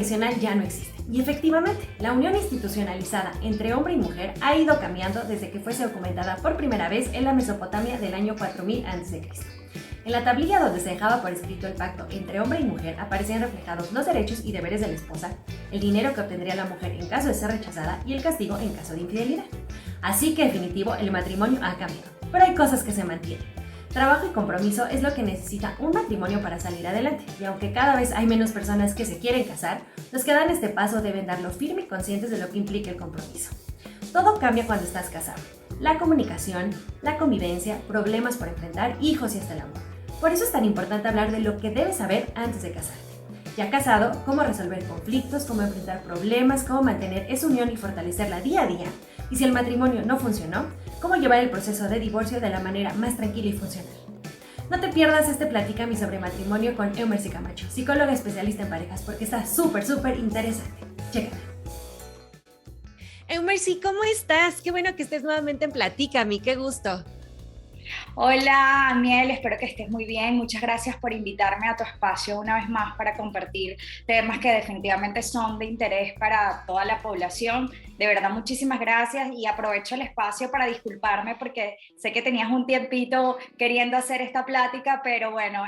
tradicional ya no existe. Y efectivamente, la unión institucionalizada entre hombre y mujer ha ido cambiando desde que fuese documentada por primera vez en la Mesopotamia del año 4000 a.C. En la tablilla donde se dejaba por escrito el pacto entre hombre y mujer aparecían reflejados los derechos y deberes de la esposa, el dinero que obtendría la mujer en caso de ser rechazada y el castigo en caso de infidelidad. Así que definitivo, el matrimonio ha cambiado, pero hay cosas que se mantienen. Trabajo y compromiso es lo que necesita un matrimonio para salir adelante, y aunque cada vez hay menos personas que se quieren casar, los que dan este paso deben darlo firme y conscientes de lo que implica el compromiso. Todo cambia cuando estás casado. La comunicación, la convivencia, problemas por enfrentar, hijos y hasta el amor. Por eso es tan importante hablar de lo que debes saber antes de casarte. Ya casado, cómo resolver conflictos, cómo enfrentar problemas, cómo mantener esa unión y fortalecerla día a día. Y si el matrimonio no funcionó, cómo llevar el proceso de divorcio de la manera más tranquila y funcional. No te pierdas este Platícame sobre matrimonio con Eumercy Camacho, psicóloga especialista en parejas, porque está súper interesante. Chécala. Eumercy, ¿cómo estás? Qué bueno que estés nuevamente en Platícame, qué gusto. Hola, Aniel, espero que estés muy bien. Muchas gracias por invitarme a tu espacio una vez más para compartir temas que definitivamente son de interés para toda la población. De verdad, muchísimas gracias y aprovecho el espacio para disculparme porque sé que tenías un tiempito queriendo hacer esta plática, pero bueno,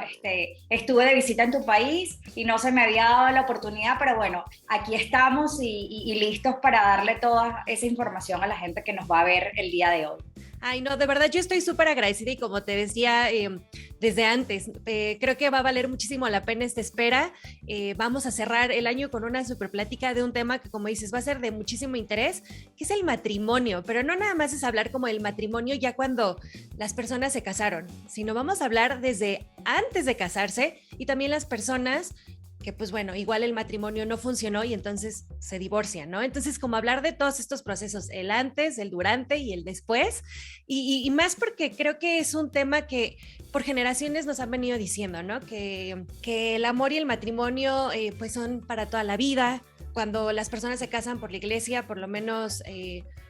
estuve de visita en tu país y no se me había dado la oportunidad, pero bueno, aquí estamos y listos para darle toda esa información a la gente que nos va a ver el día de hoy. Ay, no, de verdad yo estoy súper agradecida y como te decía desde antes, creo que va a valer muchísimo la pena esta espera. Vamos a cerrar el año con una súper plática de un tema que, como dices, va a ser de muchísimo interés, que es el matrimonio, pero no nada más es hablar como el matrimonio ya cuando las personas se casaron, sino vamos a hablar desde antes de casarse y también las personas que pues bueno, igual el matrimonio no funcionó y entonces se divorcian, ¿no? Entonces como hablar de todos estos procesos, el antes, el durante y el después, y más porque creo que es un tema que por generaciones nos han venido diciendo, ¿no? Que el amor y el matrimonio pues son para toda la vida. Cuando las personas se casan por la iglesia, por lo menos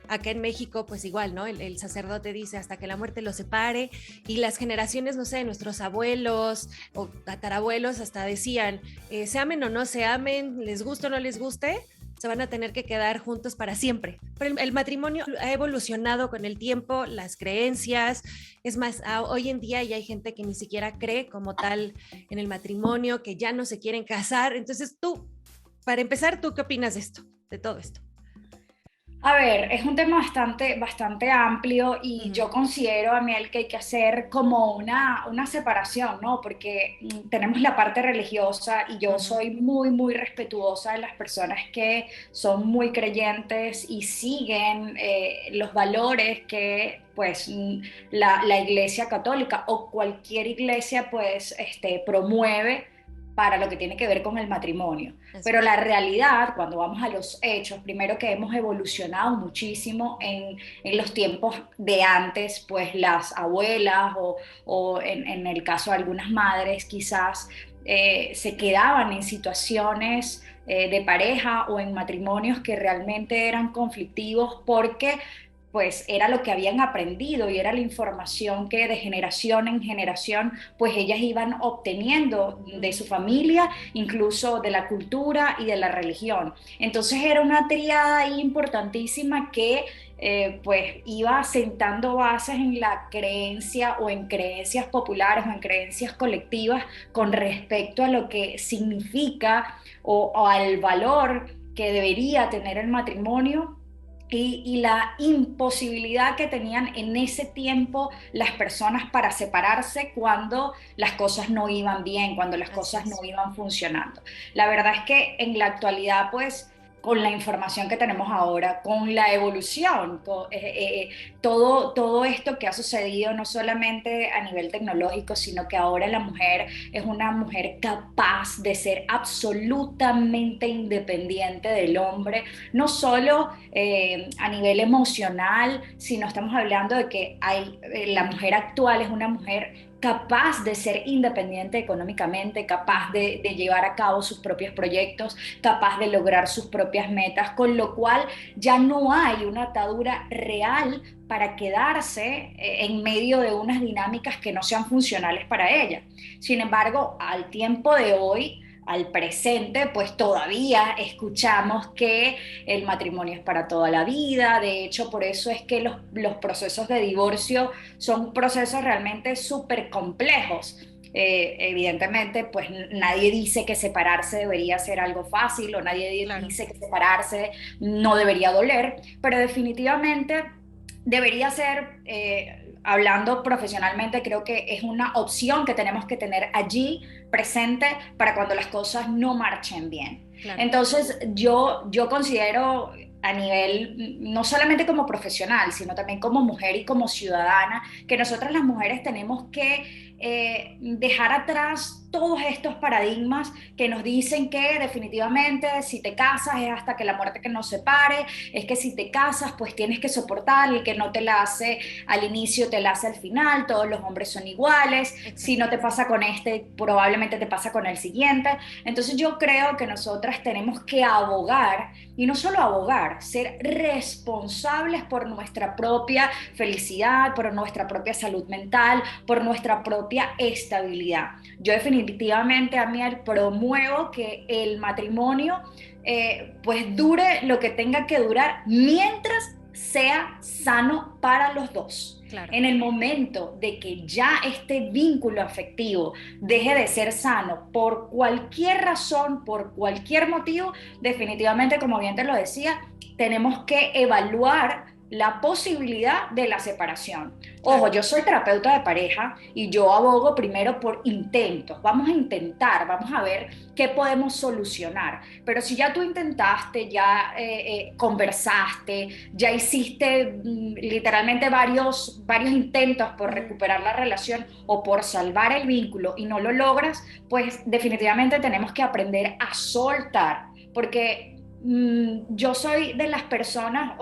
acá en México, pues igual, ¿no? El sacerdote dice hasta que la muerte los separe, y las generaciones, no sé, nuestros abuelos o tatarabuelos hasta decían, se amen o no se amen, les guste o no les guste, se van a tener que quedar juntos para siempre. Pero el matrimonio ha evolucionado con el tiempo, las creencias, es más, hoy en día ya hay gente que ni siquiera cree como tal en el matrimonio, que ya no se quieren casar. Entonces tú, para empezar, ¿tú qué opinas de esto, de todo esto? A ver, es un tema bastante amplio y yo considero, Amiel, que hay que hacer como una separación, ¿no? Porque tenemos la parte religiosa y yo soy muy respetuosa de las personas que son muy creyentes y siguen los valores que pues la Iglesia Católica o cualquier iglesia pues promueve para lo que tiene que ver con el matrimonio. Pero la realidad, cuando vamos a los hechos, primero que hemos evolucionado muchísimo en los tiempos de antes, pues las abuelas o en el caso de algunas madres quizás se quedaban en situaciones de pareja o en matrimonios que realmente eran conflictivos porque pues era lo que habían aprendido y era la información que de generación en generación pues ellas iban obteniendo de su familia, incluso de la cultura y de la religión. Entonces era una tríada importantísima que pues iba sentando bases en la creencia o en creencias populares o en creencias colectivas con respecto a lo que significa o al valor que debería tener el matrimonio y la imposibilidad que tenían en ese tiempo las personas para separarse cuando las cosas no iban bien, cuando las cosas no iban funcionando. La verdad es que en la actualidad, pues, con la información que tenemos ahora, con la evolución, todo esto que ha sucedido no solamente a nivel tecnológico, sino que ahora la mujer es una mujer capaz de ser absolutamente independiente del hombre, no solo a nivel emocional, sino estamos hablando de que la mujer actual es una mujer capaz de ser independiente económicamente, capaz de llevar a cabo sus propios proyectos, capaz de lograr sus propias metas, con lo cual ya no hay una atadura real para quedarse en medio de unas dinámicas que no sean funcionales para ella. Sin embargo, al tiempo de hoy, al presente, pues todavía escuchamos que el matrimonio es para toda la vida. De hecho, por eso es que los procesos de divorcio son procesos realmente súper complejos. Evidentemente, pues nadie dice que separarse debería ser algo fácil, o nadie Claro. dice que separarse no debería doler, pero definitivamente debería ser, hablando profesionalmente, creo que es una opción que tenemos que tener allí presente para cuando las cosas no marchen bien. Claro. Entonces, yo considero, a nivel no solamente como profesional, sino también como mujer y como ciudadana, que nosotras las mujeres tenemos que dejar atrás todos estos paradigmas que nos dicen que definitivamente si te casas es hasta que la muerte que nos separe, es que si te casas pues tienes que soportar, el que no te la hace al inicio te la hace al final, todos los hombres son iguales, si no te pasa con este probablemente te pasa con el siguiente. Entonces yo creo que nosotras tenemos que abogar, y no solo abogar, ser responsables por nuestra propia felicidad, por nuestra propia salud mental, por nuestra propia estabilidad. Yo definitivamente, Amiel, promuevo que el matrimonio pues dure lo que tenga que durar mientras sea sano para los dos. Claro. En el momento de que ya este vínculo afectivo deje de ser sano por cualquier razón, por cualquier motivo, definitivamente, como bien te lo decía, tenemos que evaluar la posibilidad de la separación. Ojo, yo soy terapeuta de pareja y yo abogo primero por intentos. Vamos a intentar, vamos a ver qué podemos solucionar. Pero si ya tú intentaste, ya conversaste, ya hiciste literalmente varios intentos por recuperar la relación o por salvar el vínculo y no lo logras, pues definitivamente tenemos que aprender a soltar. Porque yo soy de las personas,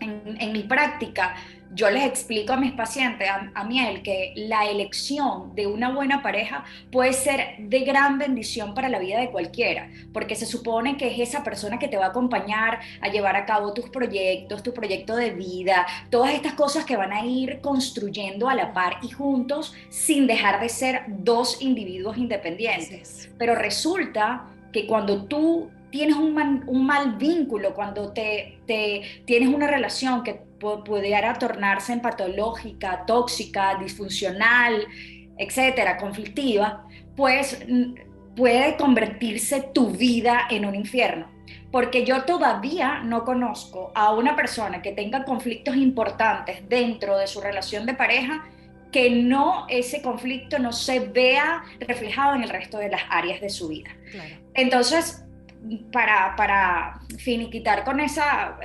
en mi práctica, yo les explico a mis pacientes, a Miel, que la elección de una buena pareja puede ser de gran bendición para la vida de cualquiera, porque se supone que es esa persona que te va a acompañar a llevar a cabo tus proyectos, tu proyecto de vida, todas estas cosas que van a ir construyendo a la par y juntos sin dejar de ser dos individuos independientes. Pero resulta que cuando tú tienes un mal vínculo, cuando tienes una relación que pudiera tornarse en patológica, tóxica, disfuncional, etcétera, conflictiva, pues puede convertirse tu vida en un infierno. Porque yo todavía no conozco a una persona que tenga conflictos importantes dentro de su relación de pareja que ese conflicto no se vea reflejado en el resto de las áreas de su vida. Claro. Entonces, para finiquitar con esa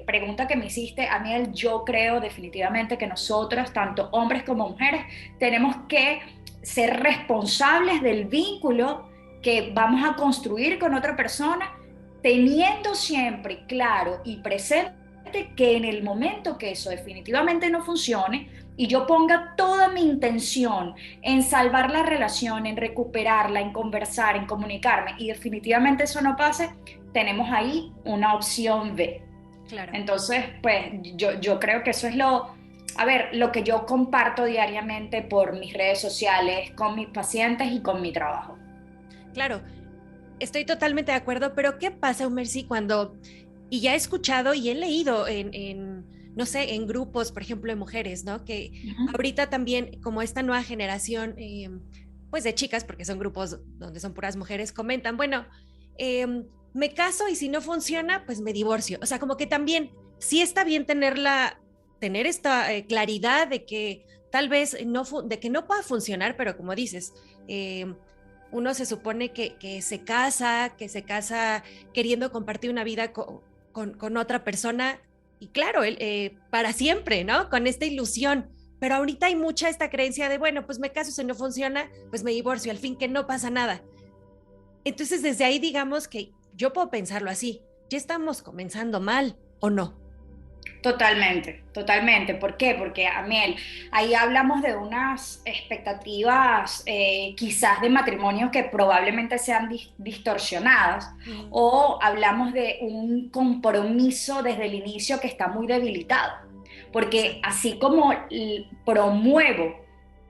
pregunta que me hiciste, Amiel, yo creo definitivamente que nosotros, tanto hombres como mujeres, tenemos que ser responsables del vínculo que vamos a construir con otra persona, teniendo siempre claro y presente que en el momento que eso definitivamente no funcione y yo ponga toda mi intención en salvar la relación, en recuperarla, en conversar, en comunicarme, y definitivamente eso no pase, tenemos ahí una opción B. Claro. Entonces, pues yo creo que eso es lo que yo comparto diariamente por mis redes sociales, con mis pacientes y con mi trabajo. Claro, estoy totalmente de acuerdo, pero ¿qué pasa, Mercy, cuando, y ya he escuchado y he leído no sé, en grupos, por ejemplo, de mujeres, ¿no? Que ahorita también, como esta nueva generación, pues de chicas, porque son grupos donde son puras mujeres, comentan, bueno, me caso y si no funciona, pues me divorcio. O sea, como que también sí está bien tener esta claridad de que tal vez de que no pueda funcionar, pero como dices, uno se supone que se casa queriendo compartir una vida con otra persona, y claro, para siempre, ¿no? Con esta ilusión. Pero ahorita hay mucha esta creencia de, bueno, pues me caso, si no funciona, pues me divorcio, al fin que no pasa nada. Entonces, desde ahí, digamos que yo puedo pensarlo así, ¿ya estamos comenzando mal o no? Totalmente, totalmente. ¿Por qué? Porque, Amiel, ahí hablamos de unas expectativas quizás de matrimonio que probablemente sean distorsionadas, o hablamos de un compromiso desde el inicio que está muy debilitado. Porque así como promuevo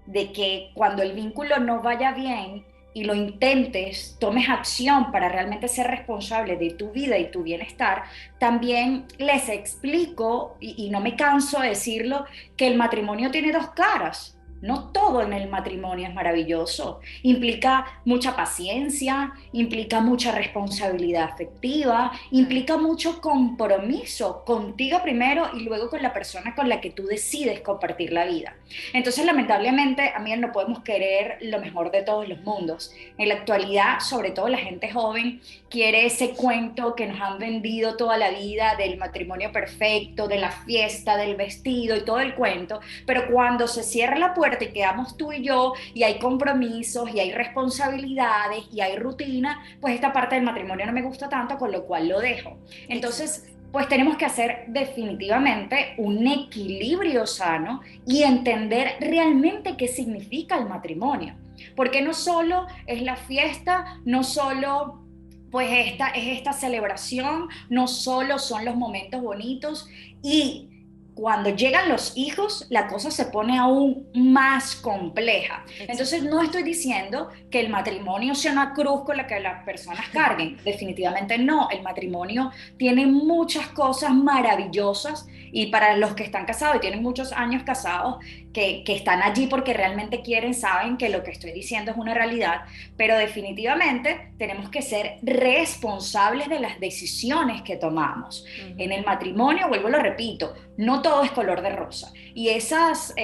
de que cuando el vínculo no vaya bien y lo intentes, tomes acción para realmente ser responsable de tu vida y tu bienestar, también les explico, y no me canso de decirlo, que el matrimonio tiene dos caras. No todo en el matrimonio es maravilloso. Implica mucha paciencia, implica mucha responsabilidad afectiva, implica mucho compromiso contigo primero y luego con la persona con la que tú decides compartir la vida. Entonces, lamentablemente, a mí no podemos querer lo mejor de todos los mundos. En la actualidad, sobre todo la gente joven, quiere ese cuento que nos han vendido toda la vida del matrimonio perfecto, de la fiesta, del vestido y todo el cuento, pero cuando se cierra la puerta y quedamos tú y yo y hay compromisos y hay responsabilidades y hay rutina, pues esta parte del matrimonio no me gusta tanto, con lo cual lo dejo. Entonces, pues tenemos que hacer definitivamente un equilibrio sano y entender realmente qué significa el matrimonio. Porque no solo es la fiesta, no solo pues esta celebración, no solo son los momentos bonitos, y cuando llegan los hijos, la cosa se pone aún más compleja. Entonces, no estoy diciendo que el matrimonio sea una cruz con la que las personas carguen. Definitivamente no. El matrimonio tiene muchas cosas maravillosas, y para los que están casados y tienen muchos años casados, que están allí porque realmente quieren, saben que lo que estoy diciendo es una realidad, pero definitivamente tenemos que ser responsables de las decisiones que tomamos. En el matrimonio, vuelvo, lo repito, no todo es color de rosa, y esas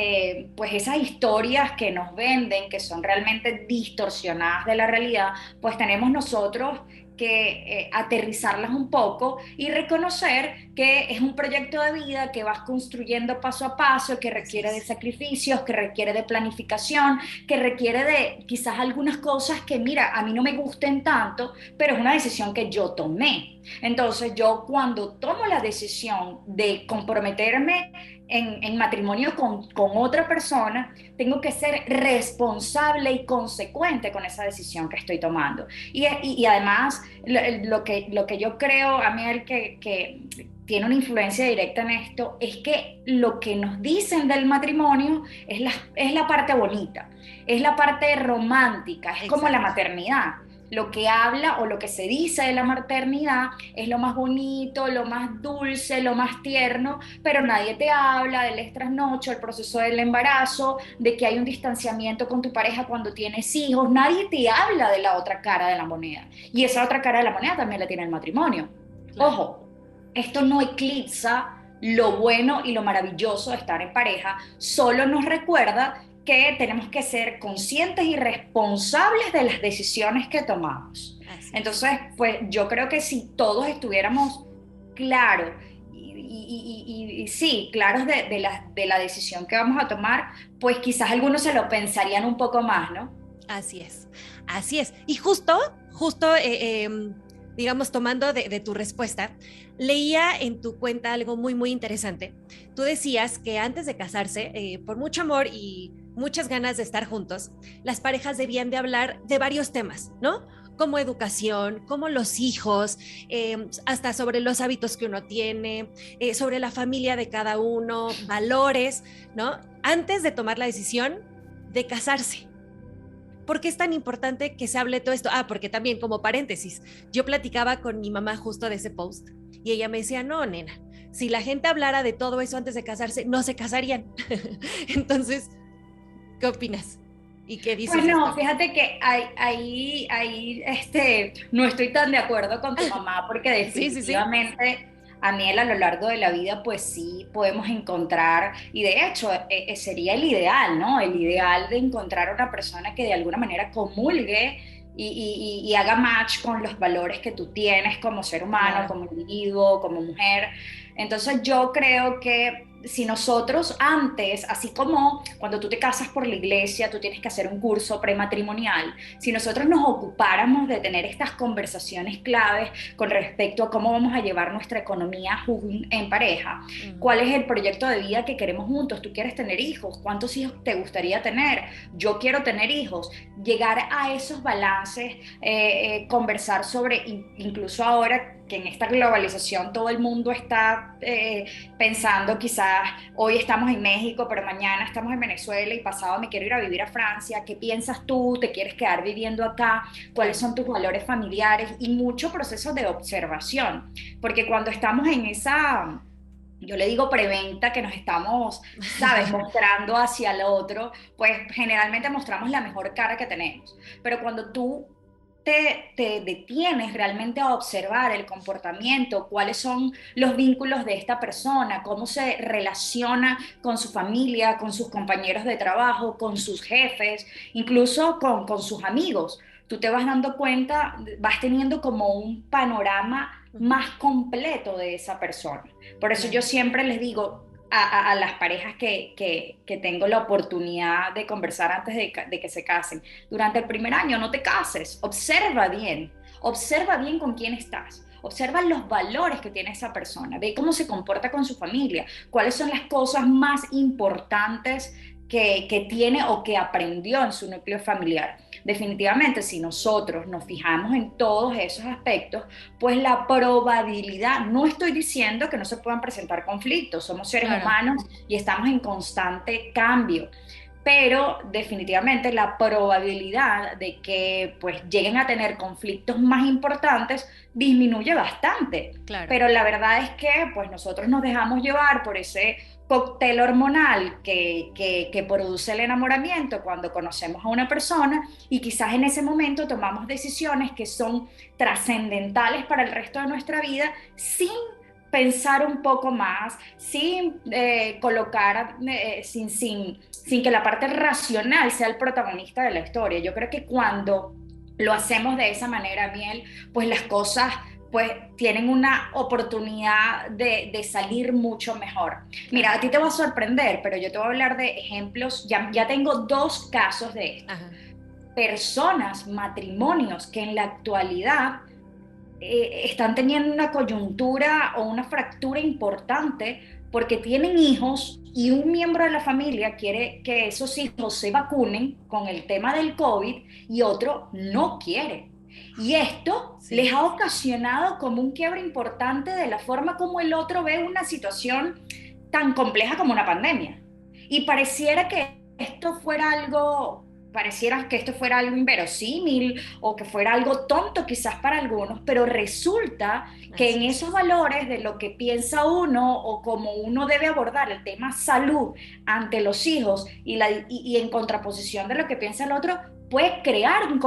historias que nos venden, que son realmente distorsionadas de la realidad, pues tenemos nosotros que aterrizarlas un poco y reconocer que es un proyecto de vida que vas construyendo paso a paso, que requiere de sacrificios, que requiere de planificación, que requiere de quizás algunas cosas que, mira, a mí no me gusten tanto, pero es una decisión que yo tomé. Entonces, yo cuando tomo la decisión de comprometerme en matrimonio con otra persona, tengo que ser responsable y consecuente con esa decisión que estoy tomando. Y además, lo que yo creo, a mí el que tiene una influencia directa en esto, es que lo que nos dicen del matrimonio es la parte bonita, es la parte romántica, es como la maternidad. Lo que habla o lo que se dice de la maternidad es lo más bonito, lo más dulce, lo más tierno, pero nadie te habla del estrasnocho, el proceso del embarazo, de que hay un distanciamiento con tu pareja cuando tienes hijos. Nadie te habla de la otra cara de la moneda, y esa otra cara de la moneda también la tiene el matrimonio. Claro. Ojo, esto no eclipsa lo bueno y lo maravilloso de estar en pareja, solo nos recuerda que tenemos que ser conscientes y responsables de las decisiones que tomamos. Entonces, pues yo creo que si todos estuviéramos claros y sí, claros de la decisión que vamos a tomar, pues quizás algunos se lo pensarían un poco más, ¿no? Así es, así es. Y justo, digamos, tomando de tu respuesta, leía en tu cuenta algo muy, muy interesante. Tú decías que antes de casarse, por mucho amor y muchas ganas de estar juntos, las parejas debían de hablar de varios temas, ¿no? Como educación, como los hijos, hasta sobre los hábitos que uno tiene, sobre la familia de cada uno, valores, ¿no? Antes de tomar la decisión de casarse. ¿Por qué es tan importante que se hable todo esto? Porque también, como paréntesis, yo platicaba con mi mamá justo de ese post y ella me decía, no, nena, si la gente hablara de todo eso antes de casarse, no se casarían. Entonces, ¿qué opinas? ¿Y qué dices? Pues no, fíjate que ahí no estoy tan de acuerdo con tu mamá, porque definitivamente a mí a lo largo de la vida pues sí podemos encontrar, y de hecho sería el ideal, ¿no? El ideal de encontrar una persona que de alguna manera comulgue y haga match con los valores que tú tienes como ser humano, como individuo, como mujer. Entonces yo creo que si nosotros antes, así como cuando tú te casas por la iglesia, tú tienes que hacer un curso prematrimonial, si nosotros nos ocupáramos de tener estas conversaciones claves con respecto a cómo vamos a llevar nuestra economía en pareja, cuál es el proyecto de vida que queremos juntos, tú quieres tener hijos, ¿cuántos hijos te gustaría tener? Yo quiero tener hijos, llegar a esos balances, conversar sobre, incluso ahora que en esta globalización todo el mundo está pensando, quizás hoy estamos en México, pero mañana estamos en Venezuela y pasado me quiero ir a vivir a Francia. ¿Qué piensas tú? ¿Te quieres quedar viviendo acá? ¿Cuáles son tus valores familiares? Y mucho proceso de observación, porque cuando estamos en esa, yo le digo preventa, que nos estamos, ¿sabes?, mostrando hacia el otro, pues generalmente mostramos la mejor cara que tenemos. Pero cuando tú te detienes realmente a observar el comportamiento, cuáles son los vínculos de esta persona, cómo se relaciona con su familia, con sus compañeros de trabajo, con sus jefes, incluso con sus amigos, tú te vas dando cuenta, vas teniendo como un panorama más completo de esa persona. Por eso yo siempre les digo a las parejas que tengo la oportunidad de conversar antes de que se casen, durante el primer año no te cases, observa bien con quién estás. Observa los valores que tiene esa persona, ve cómo se comporta con su familia, cuáles son las cosas más importantes que tiene o que aprendió en su núcleo familiar. Definitivamente, si nosotros nos fijamos en todos esos aspectos, pues la probabilidad, no estoy diciendo que no se puedan presentar conflictos, somos seres humanos y estamos en constante cambio, pero definitivamente la probabilidad de que pues lleguen a tener conflictos más importantes disminuye bastante. Pero la verdad es que pues nosotros nos dejamos llevar por ese cóctel hormonal que produce el enamoramiento cuando conocemos a una persona, y quizás en ese momento tomamos decisiones que son trascendentales para el resto de nuestra vida sin pensar un poco más, sin colocar, sin que la parte racional sea el protagonista de la historia. Yo creo que cuando lo hacemos de esa manera, Miel, pues las cosas pues tienen una oportunidad de salir mucho mejor. Mira, a ti te va a sorprender, pero yo te voy a hablar de ejemplos, ya tengo 2 casos de esto. Personas, matrimonios que en la actualidad están teniendo una coyuntura o una fractura importante porque tienen hijos y un miembro de la familia quiere que esos hijos se vacunen con el tema del COVID y otro no quiere. Y esto les ha ocasionado como un quiebre importante de la forma como el otro ve una situación tan compleja como una pandemia. Y pareciera que esto fuera algo inverosímil o que fuera algo tonto quizás para algunos, pero resulta que en esos valores de lo que piensa uno o cómo uno debe abordar el tema salud ante los hijos y en contraposición de lo que piensa el otro, puede crear un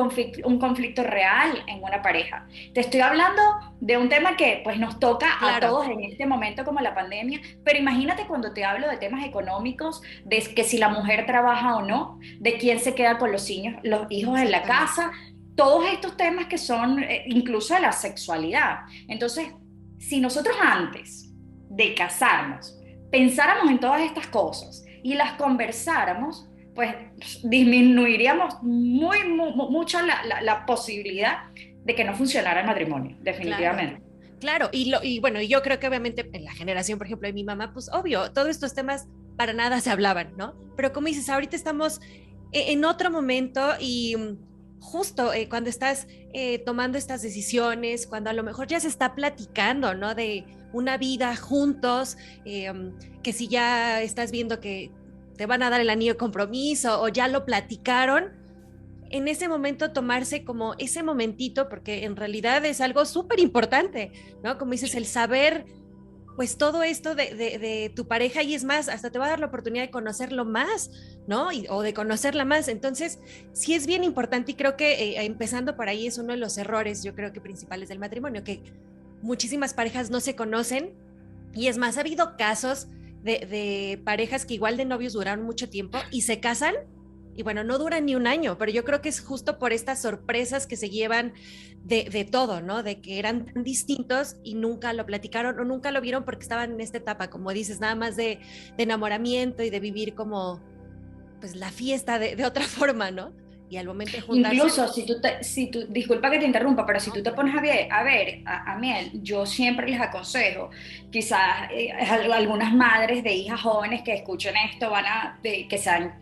conflicto real en una pareja. Te estoy hablando de un tema que pues nos toca a todos en este momento como la pandemia, pero imagínate cuando te hablo de temas económicos, de que si la mujer trabaja o no, de quién se queda con los hijos en la casa, todos estos temas que son incluso de la sexualidad. Entonces, si nosotros antes de casarnos pensáramos en todas estas cosas y las conversáramos, pues disminuiríamos mucho la posibilidad de que no funcionara el matrimonio, definitivamente. Claro. Y bueno, yo creo que obviamente en la generación, por ejemplo, de mi mamá, pues obvio, todos estos temas para nada se hablaban, ¿no? Pero como dices, ahorita estamos en otro momento y justo cuando estás tomando estas decisiones, cuando a lo mejor ya se está platicando, ¿no? De una vida juntos, que si ya estás viendo que te van a dar el anillo de compromiso o ya lo platicaron, en ese momento tomarse como ese momentito, porque en realidad es algo súper importante, ¿no? Como dices, el saber pues todo esto de tu pareja, y es más, hasta te va a dar la oportunidad de conocerlo más, ¿no? O de conocerla más. Entonces, sí es bien importante, y creo que empezando por ahí es uno de los errores, yo creo que principales del matrimonio, que muchísimas parejas no se conocen, y es más, ha habido casos de parejas que igual de novios duraron mucho tiempo y se casan y bueno, no duran ni un año, pero yo creo que es justo por estas sorpresas que se llevan de todo, ¿no? De que eran tan distintos y nunca lo platicaron o nunca lo vieron porque estaban en esta etapa, como dices, nada más de enamoramiento y de vivir como pues la fiesta de otra forma, ¿no? Y al momento de juntarse... Incluso si tú, disculpa que te interrumpa, pero si tú te pones a ver a Miel, yo siempre les aconsejo, quizás algunas madres de hijas jóvenes que escuchen esto que sean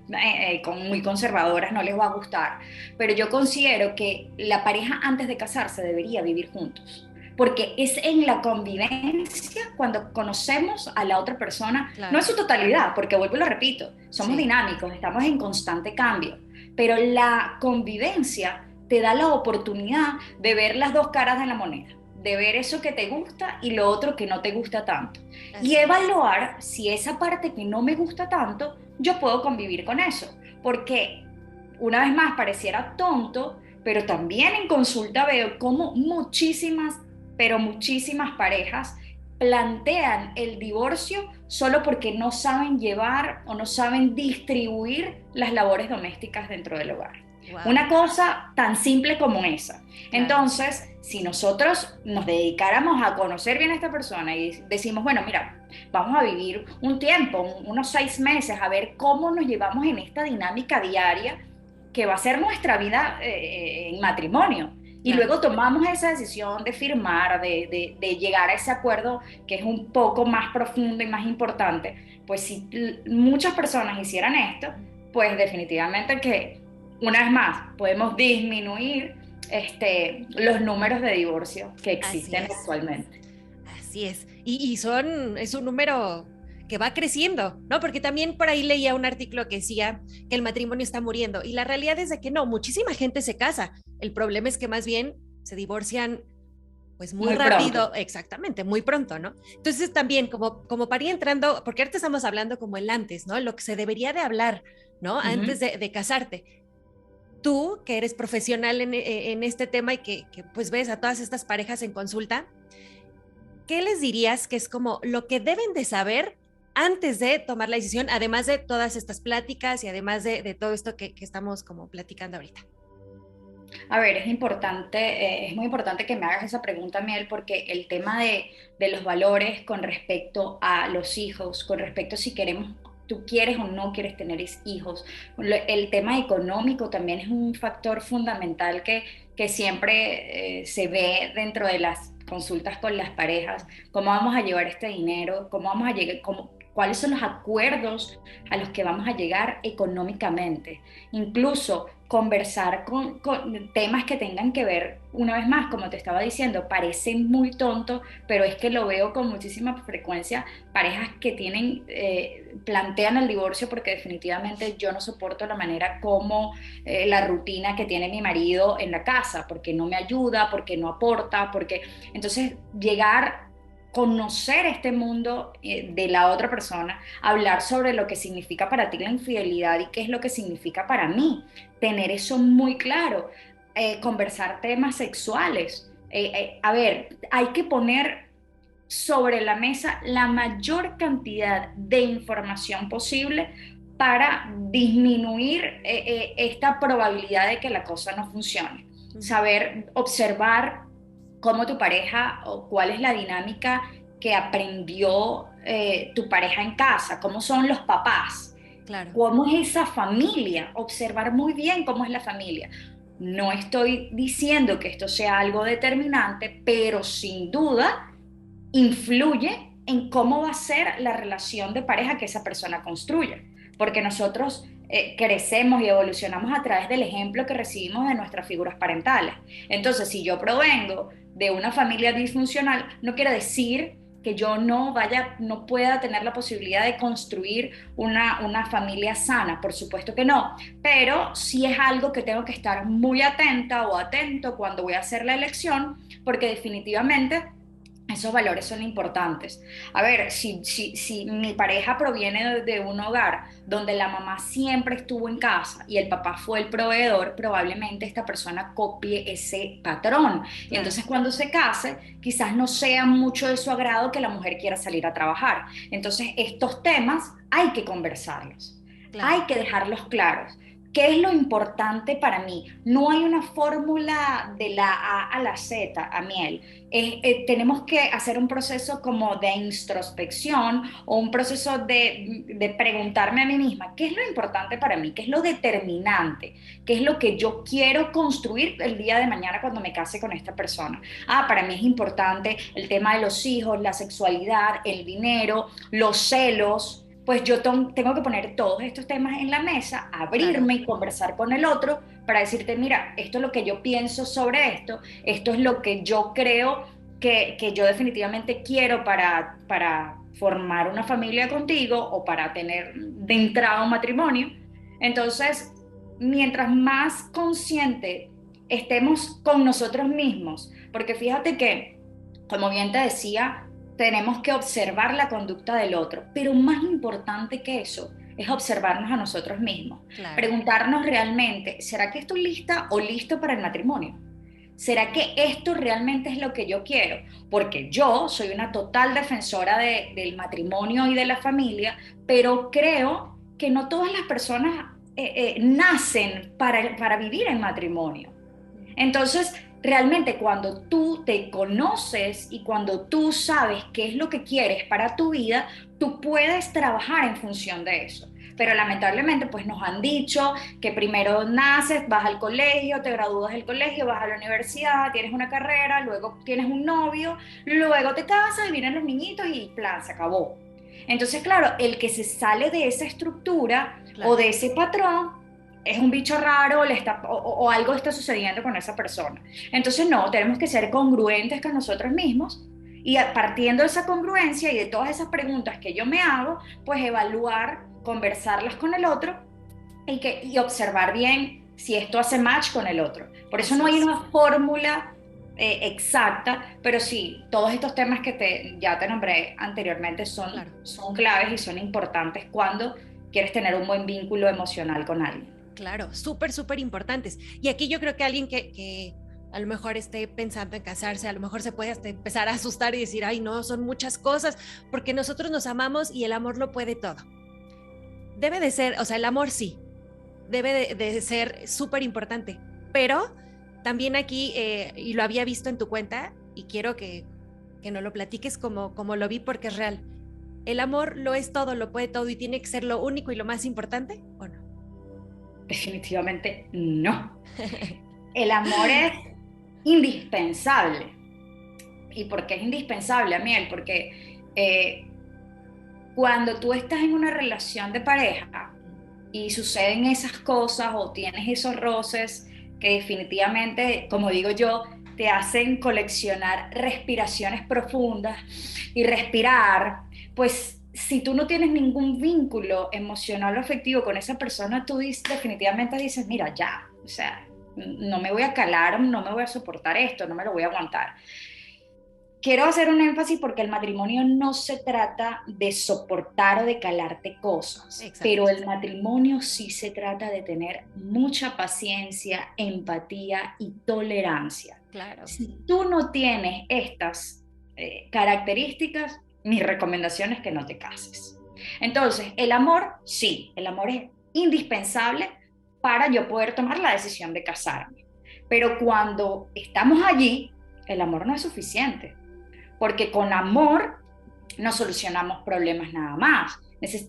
muy conservadoras, no les va a gustar, pero yo considero que la pareja antes de casarse debería vivir juntos. porque es en la convivencia cuando conocemos a la otra persona, Claro. no en su totalidad, porque vuelvo y lo repito, somos Sí. dinámicos, estamos en constante cambio, pero la convivencia te da la oportunidad de ver las dos caras de la moneda, de ver eso que te gusta y lo otro que no te gusta tanto, Así y es. evaluar si esa parte que no me gusta tanto, yo puedo convivir con eso, porque una vez más pareciera tonto, pero también en consulta veo cómo muchísimas, pero muchísimas parejas plantean el divorcio solo porque no saben llevar o no saben distribuir las labores domésticas dentro del hogar. Wow. Una cosa tan simple como esa. Claro. Entonces, si nosotros nos dedicáramos a conocer bien a esta persona y decimos, bueno, mira, vamos a vivir un tiempo, unos 6 meses, a ver cómo nos llevamos en esta dinámica diaria que va a ser nuestra vida en matrimonio. Y Claro. luego tomamos esa decisión de firmar, de llegar a ese acuerdo que es un poco más profundo y más importante. Pues si muchas personas hicieran esto, pues definitivamente que, una vez más, podemos disminuir los números de divorcio que existen actualmente. Así es. Y es un número que va creciendo, ¿no? Porque también por ahí leía un artículo que decía que el matrimonio está muriendo y la realidad es de que no, muchísima gente se casa. El problema es que más bien se divorcian pues muy rápido, pronto. exactamente, muy pronto, ¿no? Entonces también como para ir entrando, porque ahorita estamos hablando como el antes, ¿no? Lo que se debería de hablar, ¿no? Antes de casarte. Tú, que eres profesional en este tema y que pues ves a todas estas parejas en consulta, ¿qué les dirías que es como lo que deben de saber antes de tomar la decisión, además de todas estas pláticas y además de todo esto que estamos como platicando ahorita? A ver, es muy importante que me hagas esa pregunta, Miel, porque el tema de los valores con respecto a los hijos, con respecto a si queremos, tú quieres o no quieres tener hijos, el tema económico también es un factor fundamental que siempre se ve dentro de las consultas con las parejas, cómo vamos a llevar este dinero, cómo vamos a llegar, cuáles son los acuerdos a los que vamos a llegar económicamente, incluso conversar con temas que tengan que ver, una vez más, como te estaba diciendo, parece muy tonto, pero es que lo veo con muchísima frecuencia, parejas que plantean el divorcio porque definitivamente yo no soporto la manera como la rutina que tiene mi marido en la casa, porque no me ayuda, porque no aporta, porque entonces llegar conocer este mundo de la otra persona, hablar sobre lo que significa para ti la infidelidad y qué es lo que significa para mí, tener eso muy claro, conversar temas sexuales. A ver, hay que poner sobre la mesa la mayor cantidad de información posible para disminuir esta probabilidad de que la cosa no funcione. Saber observar cómo tu pareja o cuál es la dinámica que aprendió tu pareja en casa, cómo son los papás, Claro. cómo es esa familia, observar muy bien cómo es la familia. No estoy diciendo que esto sea algo determinante, pero sin duda influye en cómo va a ser la relación de pareja que esa persona construya, porque nosotros crecemos y evolucionamos a través del ejemplo que recibimos de nuestras figuras parentales. Entonces, si yo provengo de una familia disfuncional, no quiere decir que yo no pueda tener la posibilidad de construir una familia sana, por supuesto que no, pero sí es algo que tengo que estar muy atenta o atento cuando voy a hacer la elección, porque definitivamente esos valores son importantes. A ver, si mi pareja proviene de un hogar donde la mamá siempre estuvo en casa y el papá fue el proveedor, probablemente esta persona copie ese patrón. Y entonces cuando se case, quizás no sea mucho de su agrado que la mujer quiera salir a trabajar. Entonces estos temas hay que conversarlos, hay que dejarlos claros. ¿Qué es lo importante para mí? No hay una fórmula de la A a la Z, Amiel. Tenemos que hacer un proceso como de introspección o un proceso de preguntarme a mí misma, ¿qué es lo importante para mí? ¿Qué es lo determinante? ¿Qué es lo que yo quiero construir el día de mañana cuando me case con esta persona? Para mí es importante el tema de los hijos, la sexualidad, el dinero, los celos. Pues yo tengo que poner todos estos temas en la mesa, abrirme y conversar con el otro para decirte, mira, esto es lo que yo pienso sobre esto es lo que yo creo que yo definitivamente quiero para formar una familia contigo o para tener de entrada un matrimonio. Entonces, mientras más consciente estemos con nosotros mismos, porque fíjate que, como bien te decía, tenemos que observar la conducta del otro, pero más importante que eso es observarnos a nosotros mismos, Claro. preguntarnos realmente, ¿será que estoy lista o listo para el matrimonio? ¿Será que esto realmente es lo que yo quiero? Porque yo soy una total defensora del matrimonio y de la familia, pero creo que no todas las personas nacen para vivir en matrimonio. Entonces, realmente cuando tú te conoces y cuando tú sabes qué es lo que quieres para tu vida, tú puedes trabajar en función de eso. Pero lamentablemente pues nos han dicho que primero naces, vas al colegio, te gradúas del colegio, vas a la universidad, tienes una carrera, luego tienes un novio, luego te casas y vienen los niñitos y plan, se acabó. Entonces, claro, el que se sale de esa estructura o de ese patrón es un bicho raro o algo está sucediendo con esa persona. Entonces, no, tenemos que ser congruentes con nosotros mismos y partiendo de esa congruencia y de todas esas preguntas que yo me hago, pues evaluar, conversarlas con el otro y observar bien si esto hace match con el otro. Por eso no hay una fórmula exacta, pero sí, todos estos temas que ya te nombré anteriormente son claves y son importantes cuando quieres tener un buen vínculo emocional con alguien. Claro, súper, súper importantes. Y aquí yo creo que alguien que a lo mejor esté pensando en casarse, a lo mejor se puede hasta empezar a asustar y decir, ay, no, son muchas cosas, porque nosotros nos amamos y el amor lo puede todo. Debe de ser, o sea, el amor sí, debe de ser súper importante, pero también aquí, y lo había visto en tu cuenta, y quiero que nos lo platiques como lo vi porque es real. ¿El amor lo es todo, lo puede todo y tiene que ser lo único y lo más importante o no? Definitivamente no. El amor es indispensable. ¿Y por qué es indispensable, Amiel? Porque cuando tú estás en una relación de pareja y suceden esas cosas o tienes esos roces que definitivamente, como digo yo, te hacen coleccionar respiraciones profundas y respirar, pues si tú no tienes ningún vínculo emocional o afectivo con esa persona, tú definitivamente dices, mira, ya, o sea, no me voy a calar, no me voy a soportar esto, no me lo voy a aguantar. Quiero hacer un énfasis porque el matrimonio no se trata de soportar o de calarte cosas, pero el matrimonio sí se trata de tener mucha paciencia, empatía y tolerancia. Claro. Si tú no tienes estas características, mi recomendación es que no te cases. Entonces, el amor, sí, el amor es indispensable para yo poder tomar la decisión de casarme. Pero cuando estamos allí, el amor no es suficiente. Porque con amor no solucionamos problemas nada más.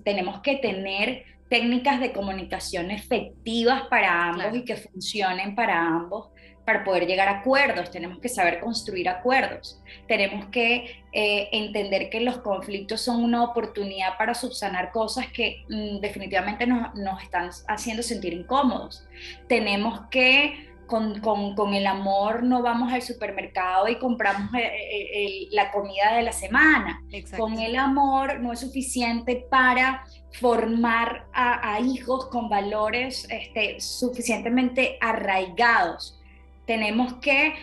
Tenemos que tener técnicas de comunicación efectivas para ambos y que funcionen para ambos para poder llegar a acuerdos. Tenemos que saber construir acuerdos. Tenemos que entender que los conflictos son una oportunidad para subsanar cosas que definitivamente nos están haciendo sentir incómodos. Tenemos que con el amor no vamos al supermercado y compramos la comida de la semana. Exacto. Con el amor no es suficiente para formar a hijos con valores suficientemente arraigados. Tenemos que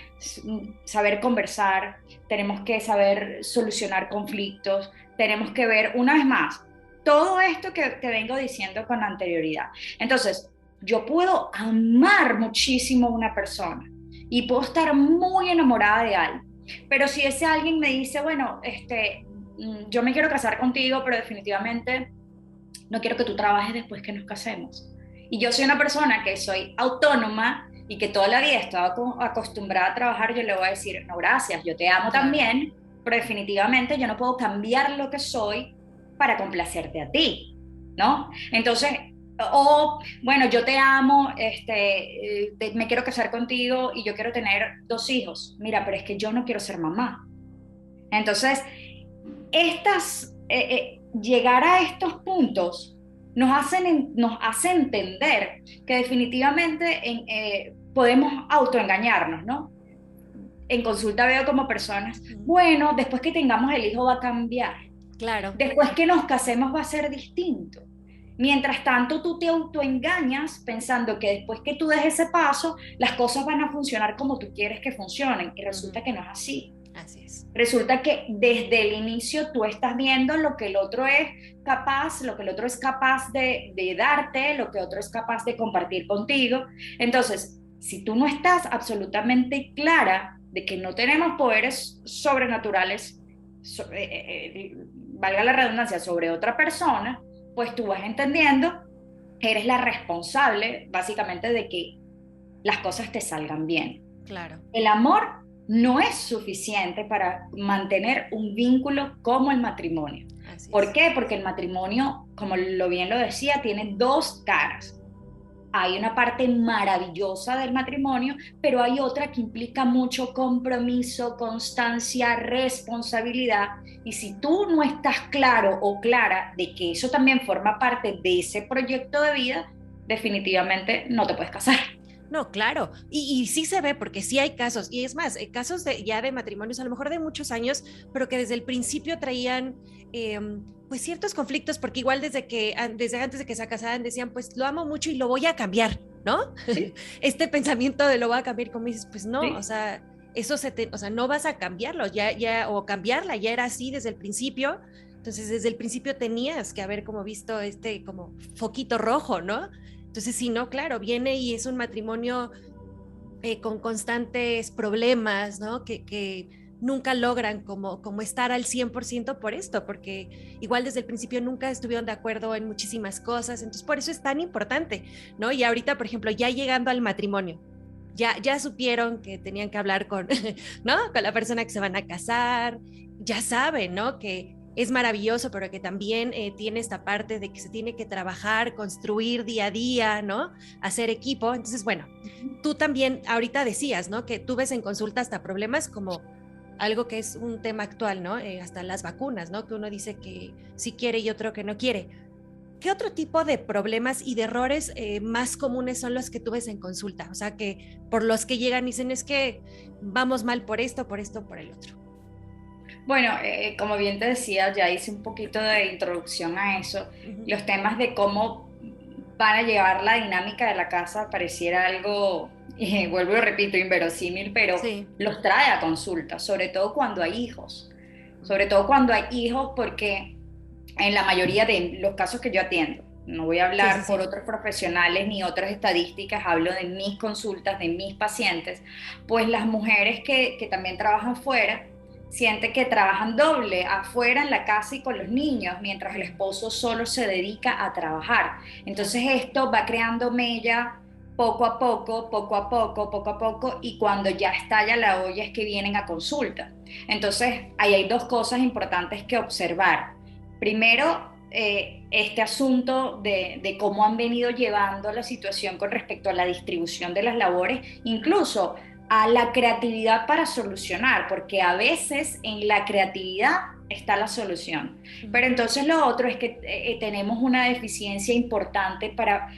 saber conversar, tenemos que saber solucionar conflictos, tenemos que ver, una vez más, todo esto que vengo diciendo con anterioridad. Entonces, yo puedo amar muchísimo a una persona y puedo estar muy enamorada de alguien, pero si ese alguien me dice, bueno, yo me quiero casar contigo, pero definitivamente no quiero que tú trabajes después que nos casemos. Y yo soy una persona que soy autónoma y que toda la vida he estado acostumbrada a trabajar, yo le voy a decir, no, gracias, yo te amo también, pero definitivamente yo no puedo cambiar lo que soy para complacerte a ti, ¿no? Entonces, bueno, yo te amo, me quiero casar contigo y yo quiero tener 2 hijos. Mira, pero es que yo no quiero ser mamá. Entonces, llegar a estos puntos nos hace entender que definitivamente podemos autoengañarnos, ¿no? en consulta veo como personas, bueno, después que tengamos el hijo va a cambiar, Claro. después que nos casemos va a ser distinto. Mientras tanto, tú te autoengañas pensando que después que tú des ese paso, las cosas van a funcionar como tú quieres que funcionen, y resulta que no es así. Así es. Resulta que desde el inicio tú estás viendo lo que el otro es capaz, lo que el otro es capaz de darte, lo que el otro es capaz de compartir contigo. Entonces, si tú no estás absolutamente clara de que no tenemos poderes sobrenaturales, valga la redundancia, sobre otra persona, pues tú vas entendiendo que eres la responsable básicamente de que las cosas te salgan bien. Claro. El amor no es suficiente para mantener un vínculo como el matrimonio. Así ¿Por es. qué? Porque el matrimonio, como bien lo decía, tiene dos caras. Hay una parte maravillosa del matrimonio, pero hay otra que implica mucho compromiso, constancia, responsabilidad. Y si tú no estás claro o clara de que eso también forma parte de ese proyecto de vida, definitivamente no te puedes casar. No, claro, y sí se ve porque sí hay casos, y es más, casos ya de matrimonios, a lo mejor de muchos años, pero que desde el principio traían pues ciertos conflictos, porque igual desde antes de que se casaran decían, pues lo amo mucho y lo voy a cambiar, ¿no? ¿Sí? Este pensamiento de lo voy a cambiar, como dices, pues no, ¿Sí? o sea, o sea, no vas a cambiarlo, o cambiarla, ya era así desde el principio. Entonces, desde el principio tenías que haber como visto como foquito rojo, ¿no? Entonces, sí, no, claro, viene y es un matrimonio con constantes problemas, ¿no? Que nunca logran como estar al 100% por esto, porque igual desde el principio nunca estuvieron de acuerdo en muchísimas cosas, entonces por eso es tan importante, ¿no? Y ahorita, por ejemplo, ya llegando al matrimonio, ya supieron que tenían que hablar con, ¿no? Con la persona que se van a casar, ya saben, ¿no? Que es maravilloso, pero que también tiene esta parte de que se tiene que trabajar, construir día a día, ¿no? Hacer equipo. Entonces, bueno, tú también ahorita decías, ¿no? Que tú ves en consulta hasta problemas como algo que es un tema actual, ¿no? Hasta las vacunas, ¿no? Que uno dice que sí quiere y otro que no quiere. ¿Qué otro tipo de problemas y de errores más comunes son los que tú ves en consulta? O sea, que por los que llegan y dicen es que vamos mal por esto, por el otro. Bueno, como bien te decía, ya hice un poquito de introducción a eso. Los temas de cómo van a llevar la dinámica de la casa pareciera algo, vuelvo y repito, inverosímil, pero Sí. los trae a consulta, sobre todo cuando hay hijos. Sobre todo cuando hay hijos, porque en la mayoría de los casos que yo atiendo, no voy a hablar Sí. por otros profesionales ni otras estadísticas, hablo de mis consultas, de mis pacientes, pues las mujeres que también trabajan fuera, sienten que trabajan doble, afuera en la casa y con los niños, mientras el esposo solo se dedica a trabajar. Entonces esto va creando mella poco a poco, poco a poco, poco a poco, y cuando ya estalla la olla es que vienen a consulta. Entonces ahí hay dos cosas importantes que observar. Primero, este asunto de cómo han venido llevando la situación con respecto a la distribución de las labores, incluso a la creatividad para solucionar, porque a veces en la creatividad está la solución. Pero entonces lo otro es que tenemos una deficiencia importante para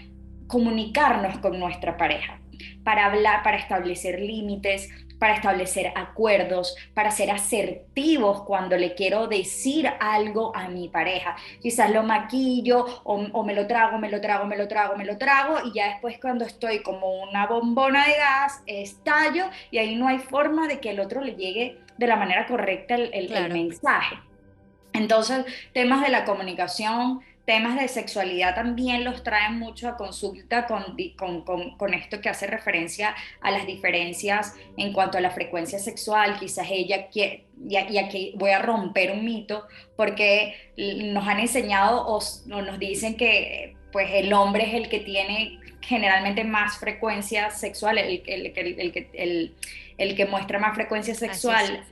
comunicarnos con nuestra pareja, para hablar, para establecer límites, para establecer acuerdos, para ser asertivos cuando le quiero decir algo a mi pareja. Quizás lo maquillo o me lo trago, me lo trago, me lo trago, me lo trago, y ya después cuando estoy como una bombona de gas, estallo, y ahí no hay forma de que el otro le llegue de la manera correcta el mensaje. Entonces, temas de la comunicación, temas de sexualidad también los traen mucho a consulta con esto que hace referencia a las diferencias en cuanto a la frecuencia sexual. Quizás ella quiere, y aquí voy a romper un mito, porque nos han enseñado o nos dicen que pues el hombre es el que tiene generalmente más frecuencia sexual, el que muestra más frecuencia sexual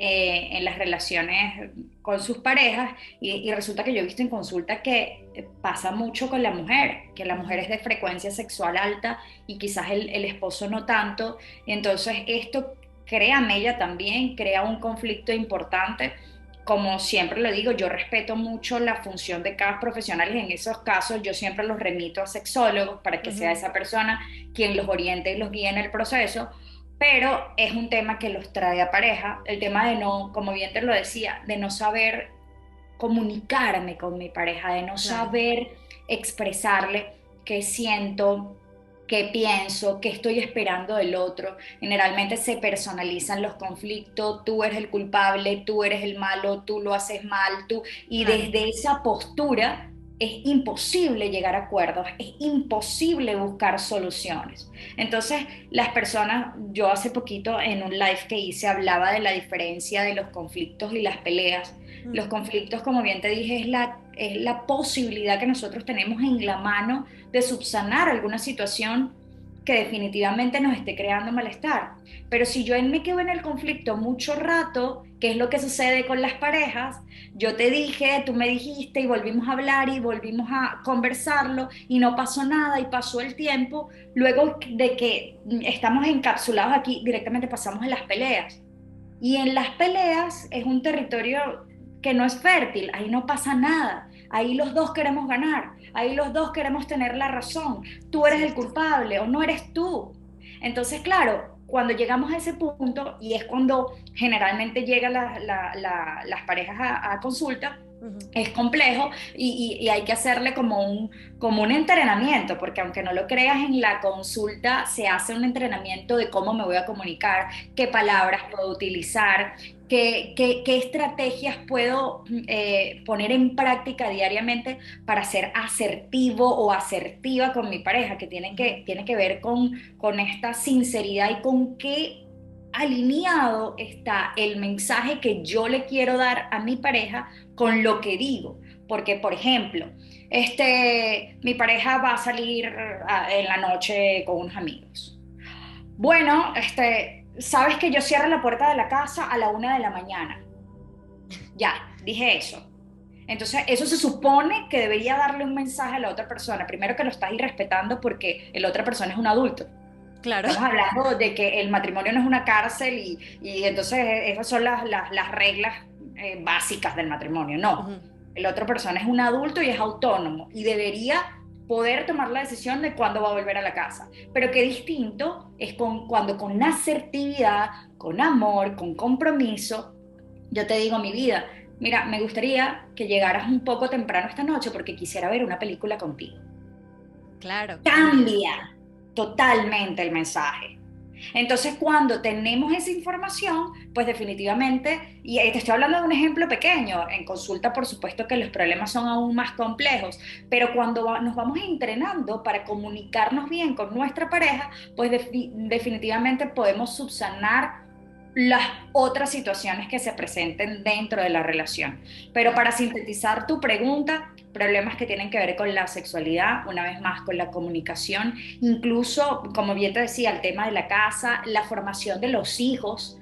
en las relaciones con sus parejas, y resulta que yo he visto en consulta que pasa mucho con la mujer, que la mujer es de frecuencia sexual alta y quizás el esposo no tanto. Entonces esto, créame, ella también crea un conflicto importante. Como siempre lo digo, yo respeto mucho la función de cada profesional, y en esos casos yo siempre los remito a sexólogos para que sea esa persona quien los oriente y los guíe en el proceso. pero es un tema que los trae a pareja, el tema de no, como bien te lo decía, de no saber comunicarme con mi pareja, de no Claro. saber expresarle qué siento, qué pienso, qué estoy esperando del otro. Generalmente se personalizan los conflictos, tú eres el culpable, tú eres el malo, tú lo haces mal, tú, y Claro. desde esa postura es imposible llegar a acuerdos, es imposible buscar soluciones. Entonces, las personas, yo hace poquito en un live que hice hablaba de la diferencia de los conflictos y las peleas. Los Mm. conflictos, como bien te dije, es la posibilidad que nosotros tenemos en la mano de subsanar alguna situación que definitivamente nos esté creando malestar. Pero si yo me quedo en el conflicto mucho rato, ¿qué es lo que sucede con las parejas? Yo te dije, tú me dijiste y volvimos a hablar y volvimos a conversarlo y no pasó nada y pasó el tiempo. Luego de que estamos encapsulados aquí, directamente pasamos a las peleas. Y en las peleas es un territorio que no es fértil, ahí no pasa nada, ahí los dos queremos ganar, ahí los dos queremos tener la razón, tú eres el Cierto. culpable o no eres tú. Entonces, claro, cuando llegamos a ese punto, y es cuando generalmente llegan las parejas a consulta, Ujú. es complejo y hay que hacerle como un entrenamiento, porque aunque no lo creas, en la consulta se hace un entrenamiento de cómo me voy a comunicar, qué Claro. palabras puedo utilizar, qué estrategias puedo poner en práctica diariamente para ser asertivo o asertiva con mi pareja, que tiene Ujú. tiene que ver con esta sinceridad y con qué alineado está el mensaje que yo le quiero dar a mi pareja con lo que digo. Porque, por ejemplo, mi pareja va a salir en la noche con unos amigos. Bueno, sabes que yo cierro la puerta de la casa a la 1 de la mañana. Ya, dije eso. Entonces, eso se supone que debería darle un mensaje a la otra persona. Primero, que lo estás irrespetando porque la otra persona es un adulto. Claro. Estamos hablando de que el matrimonio no es una cárcel y entonces esas son las reglas básicas del matrimonio. No, Ujú. la otra persona es un adulto y es autónomo y debería poder tomar la decisión de cuándo va a volver a la casa. Pero qué distinto es cuando con asertividad, con amor, con compromiso, yo te digo, mi vida, mira, me gustaría que llegaras un poco temprano esta noche porque quisiera ver una película contigo. Claro, cambia. Cambia totalmente el mensaje. Entonces, cuando tenemos esa información, pues definitivamente, y te estoy hablando de un ejemplo pequeño, en consulta por supuesto que los problemas son aún más complejos, pero cuando nos vamos entrenando para comunicarnos bien con nuestra pareja, pues definitivamente podemos subsanar las otras situaciones que se presenten dentro de la relación. Pero Claro. para sintetizar tu pregunta, problemas que tienen que ver con la sexualidad, una vez más con la comunicación, incluso, como bien te decía, el tema de la casa, la formación de los hijos.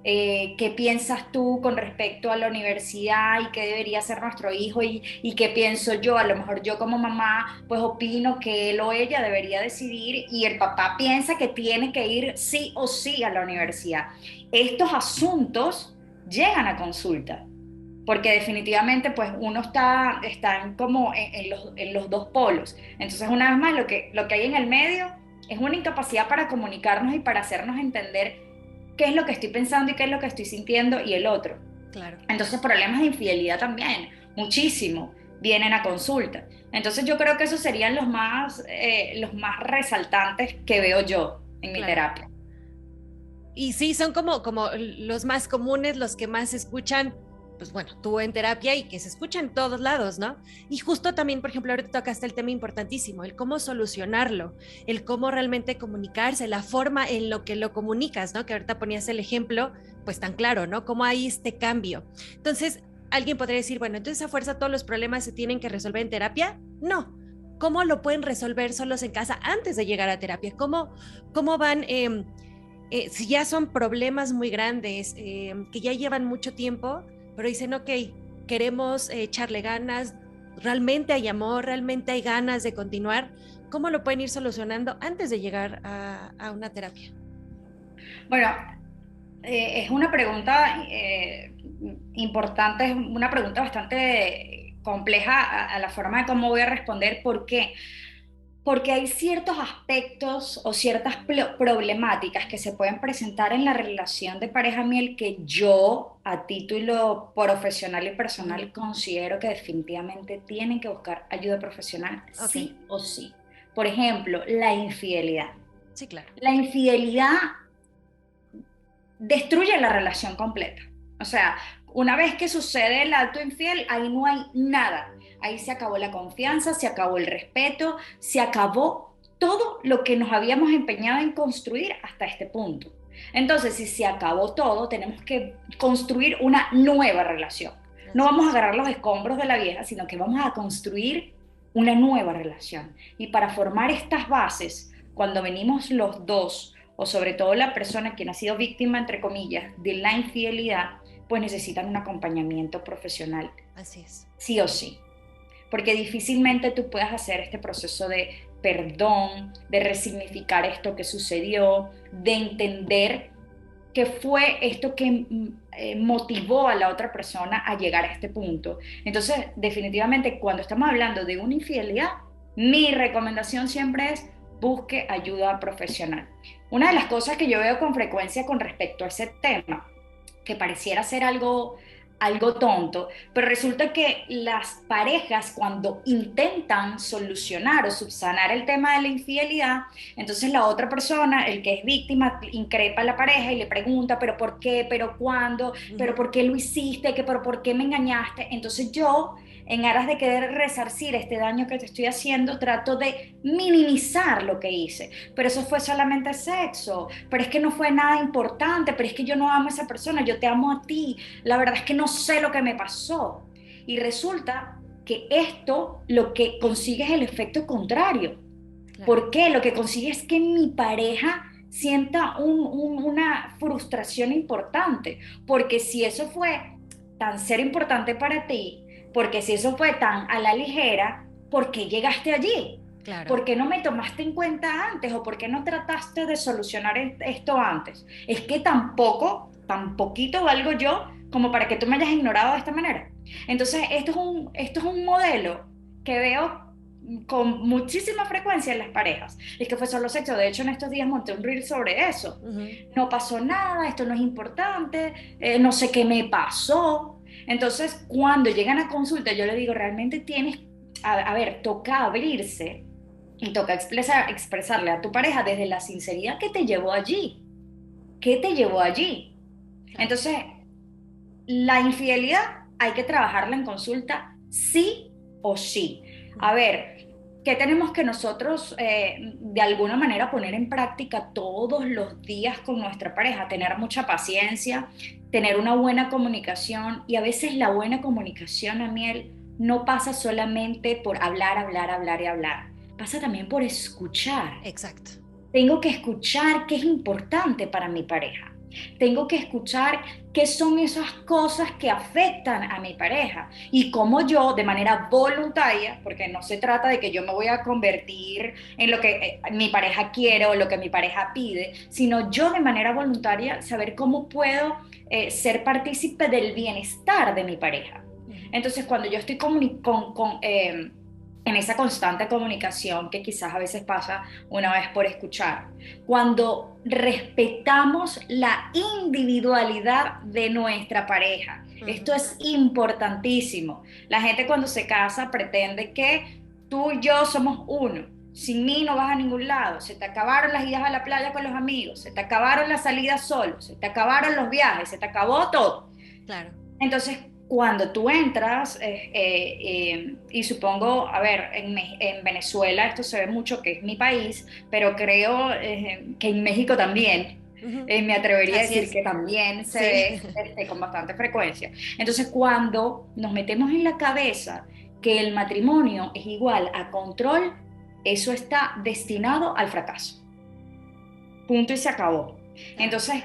¿Qué piensas tú con respecto a la universidad y qué debería ser nuestro hijo y qué pienso yo? A lo mejor yo como mamá pues opino que él o ella debería decidir y el papá piensa que tiene que ir sí o sí a la universidad. Estos asuntos llegan a consulta porque definitivamente pues uno está como en los dos polos. Entonces, una vez más, lo que hay en el medio es una incapacidad para comunicarnos y para hacernos entender qué es lo que estoy pensando y qué es lo que estoy sintiendo y el otro. Claro. Entonces, problemas de infidelidad también, muchísimo, vienen a consulta. Entonces, yo creo que esos serían los más resaltantes que veo yo en mi Claro. terapia. Y sí, son como los más comunes, los que más se escuchan, pues bueno, tú en terapia y que se escuchan en todos lados, ¿no? Y justo también, por ejemplo, ahorita tocaste el tema importantísimo, el cómo solucionarlo, el cómo realmente comunicarse, la forma en lo que lo comunicas, ¿no? Que ahorita ponías el ejemplo, pues tan claro, ¿no? Cómo hay este cambio. Entonces, alguien podría decir, bueno, entonces a fuerza todos los problemas se tienen que resolver en terapia. No. ¿Cómo lo pueden resolver solos en casa antes de llegar a terapia? ¿Cómo van si ya son problemas muy grandes, que ya llevan mucho tiempo, pero dicen, ok, queremos echarle ganas, realmente hay amor, realmente hay ganas de continuar, ¿cómo lo pueden ir solucionando antes de llegar a una terapia? Bueno, es una pregunta importante, es una pregunta bastante compleja a la forma de cómo voy a responder. ¿Por qué? Porque hay ciertos aspectos o ciertas problemáticas que se pueden presentar en la relación de pareja miel que yo, a título profesional y personal, considero que definitivamente tienen que buscar ayuda profesional, sí o sí. Por ejemplo, la infidelidad. Sí, claro. La infidelidad destruye la relación completa. O sea, una vez que sucede el acto infiel, ahí no hay nada. Ahí se acabó la confianza, se acabó el respeto, se acabó todo lo que nos habíamos empeñado en construir hasta este punto. Entonces, si se acabó todo, tenemos que construir una nueva relación. No vamos a agarrar los escombros de la vieja, sino que vamos a construir una nueva relación. Y para formar estas bases, cuando venimos los dos, o sobre todo la persona quien ha sido víctima, entre comillas, de la infidelidad, pues necesitan un acompañamiento profesional. Así es. Sí o sí. Porque difícilmente tú puedas hacer este proceso de perdón, de resignificar esto que sucedió, de entender qué fue esto que motivó a la otra persona a llegar a este punto. Entonces, definitivamente, cuando estamos hablando de una infidelidad, mi recomendación siempre es busque ayuda profesional. Una de las cosas que yo veo con frecuencia con respecto a ese tema, que pareciera ser algo tonto, pero resulta que las parejas cuando intentan solucionar o subsanar el tema de la infidelidad, entonces la otra persona, el que es víctima, increpa a la pareja y le pregunta, pero ¿por qué? ¿Pero cuándo? ¿Pero por qué lo hiciste? ¿Pero por qué me engañaste? Entonces yo, en aras de querer resarcir este daño que te estoy haciendo, trato de minimizar lo que hice. Pero eso fue solamente sexo, pero es que no fue nada importante, pero es que yo no amo a esa persona, yo te amo a ti, la verdad es que no sé lo que me pasó. Y resulta que esto lo que consigue es el efecto contrario. Claro. ¿Por qué? Lo que consigue es que mi pareja sienta una frustración importante, porque si eso fue tan ser importante para ti, porque si eso fue tan a la ligera, ¿por qué llegaste allí? Claro. ¿Por qué no me tomaste en cuenta antes? ¿O por qué no trataste de solucionar esto antes? Es que tan poquito valgo yo como para que tú me hayas ignorado de esta manera. Entonces, esto es un modelo que veo con muchísima frecuencia en las parejas. Es que fue solo sexo. De hecho, en estos días monté un reel sobre eso. No pasó nada, esto no es importante, no sé qué me pasó. Entonces, cuando llegan a consulta, yo le digo, realmente tienes, a ver, toca abrirse y toca expresarle a tu pareja desde la sinceridad que te llevó allí. ¿Qué te llevó allí? Entonces, la infidelidad hay que trabajarla en consulta sí o sí. A ver, ¿qué tenemos que nosotros de alguna manera poner en práctica todos los días con nuestra pareja? Tener mucha paciencia, tener una buena comunicación, y a veces la buena comunicación, Amiel, no pasa solamente por hablar y hablar, pasa también por escuchar. Exacto. Tengo que escuchar qué es importante para mi pareja. Tengo que escuchar qué son esas cosas que afectan a mi pareja y cómo yo, de manera voluntaria, porque no se trata de que yo me voy a convertir en lo que mi pareja quiere o lo que mi pareja pide, sino yo de manera voluntaria saber cómo puedo ser partícipe del bienestar de mi pareja. Entonces, cuando yo estoy en esa constante comunicación que quizás a veces pasa una vez por escuchar, cuando respetamos la individualidad de nuestra pareja, esto es importantísimo. La gente cuando se casa pretende que tú y yo somos uno. Sin mí no vas a ningún lado, se te acabaron las idas a la playa con los amigos, se te acabaron las salidas solos, se te acabaron los viajes, se te acabó todo. Claro. Entonces, cuando tú entras, y supongo, a ver, en Venezuela esto se ve mucho, que es mi país, pero creo que en México también, me atrevería a decir que también se ve con bastante frecuencia. Entonces, cuando nos metemos en la cabeza que el matrimonio es igual a control, eso está destinado al fracaso. Punto y se acabó. Entonces,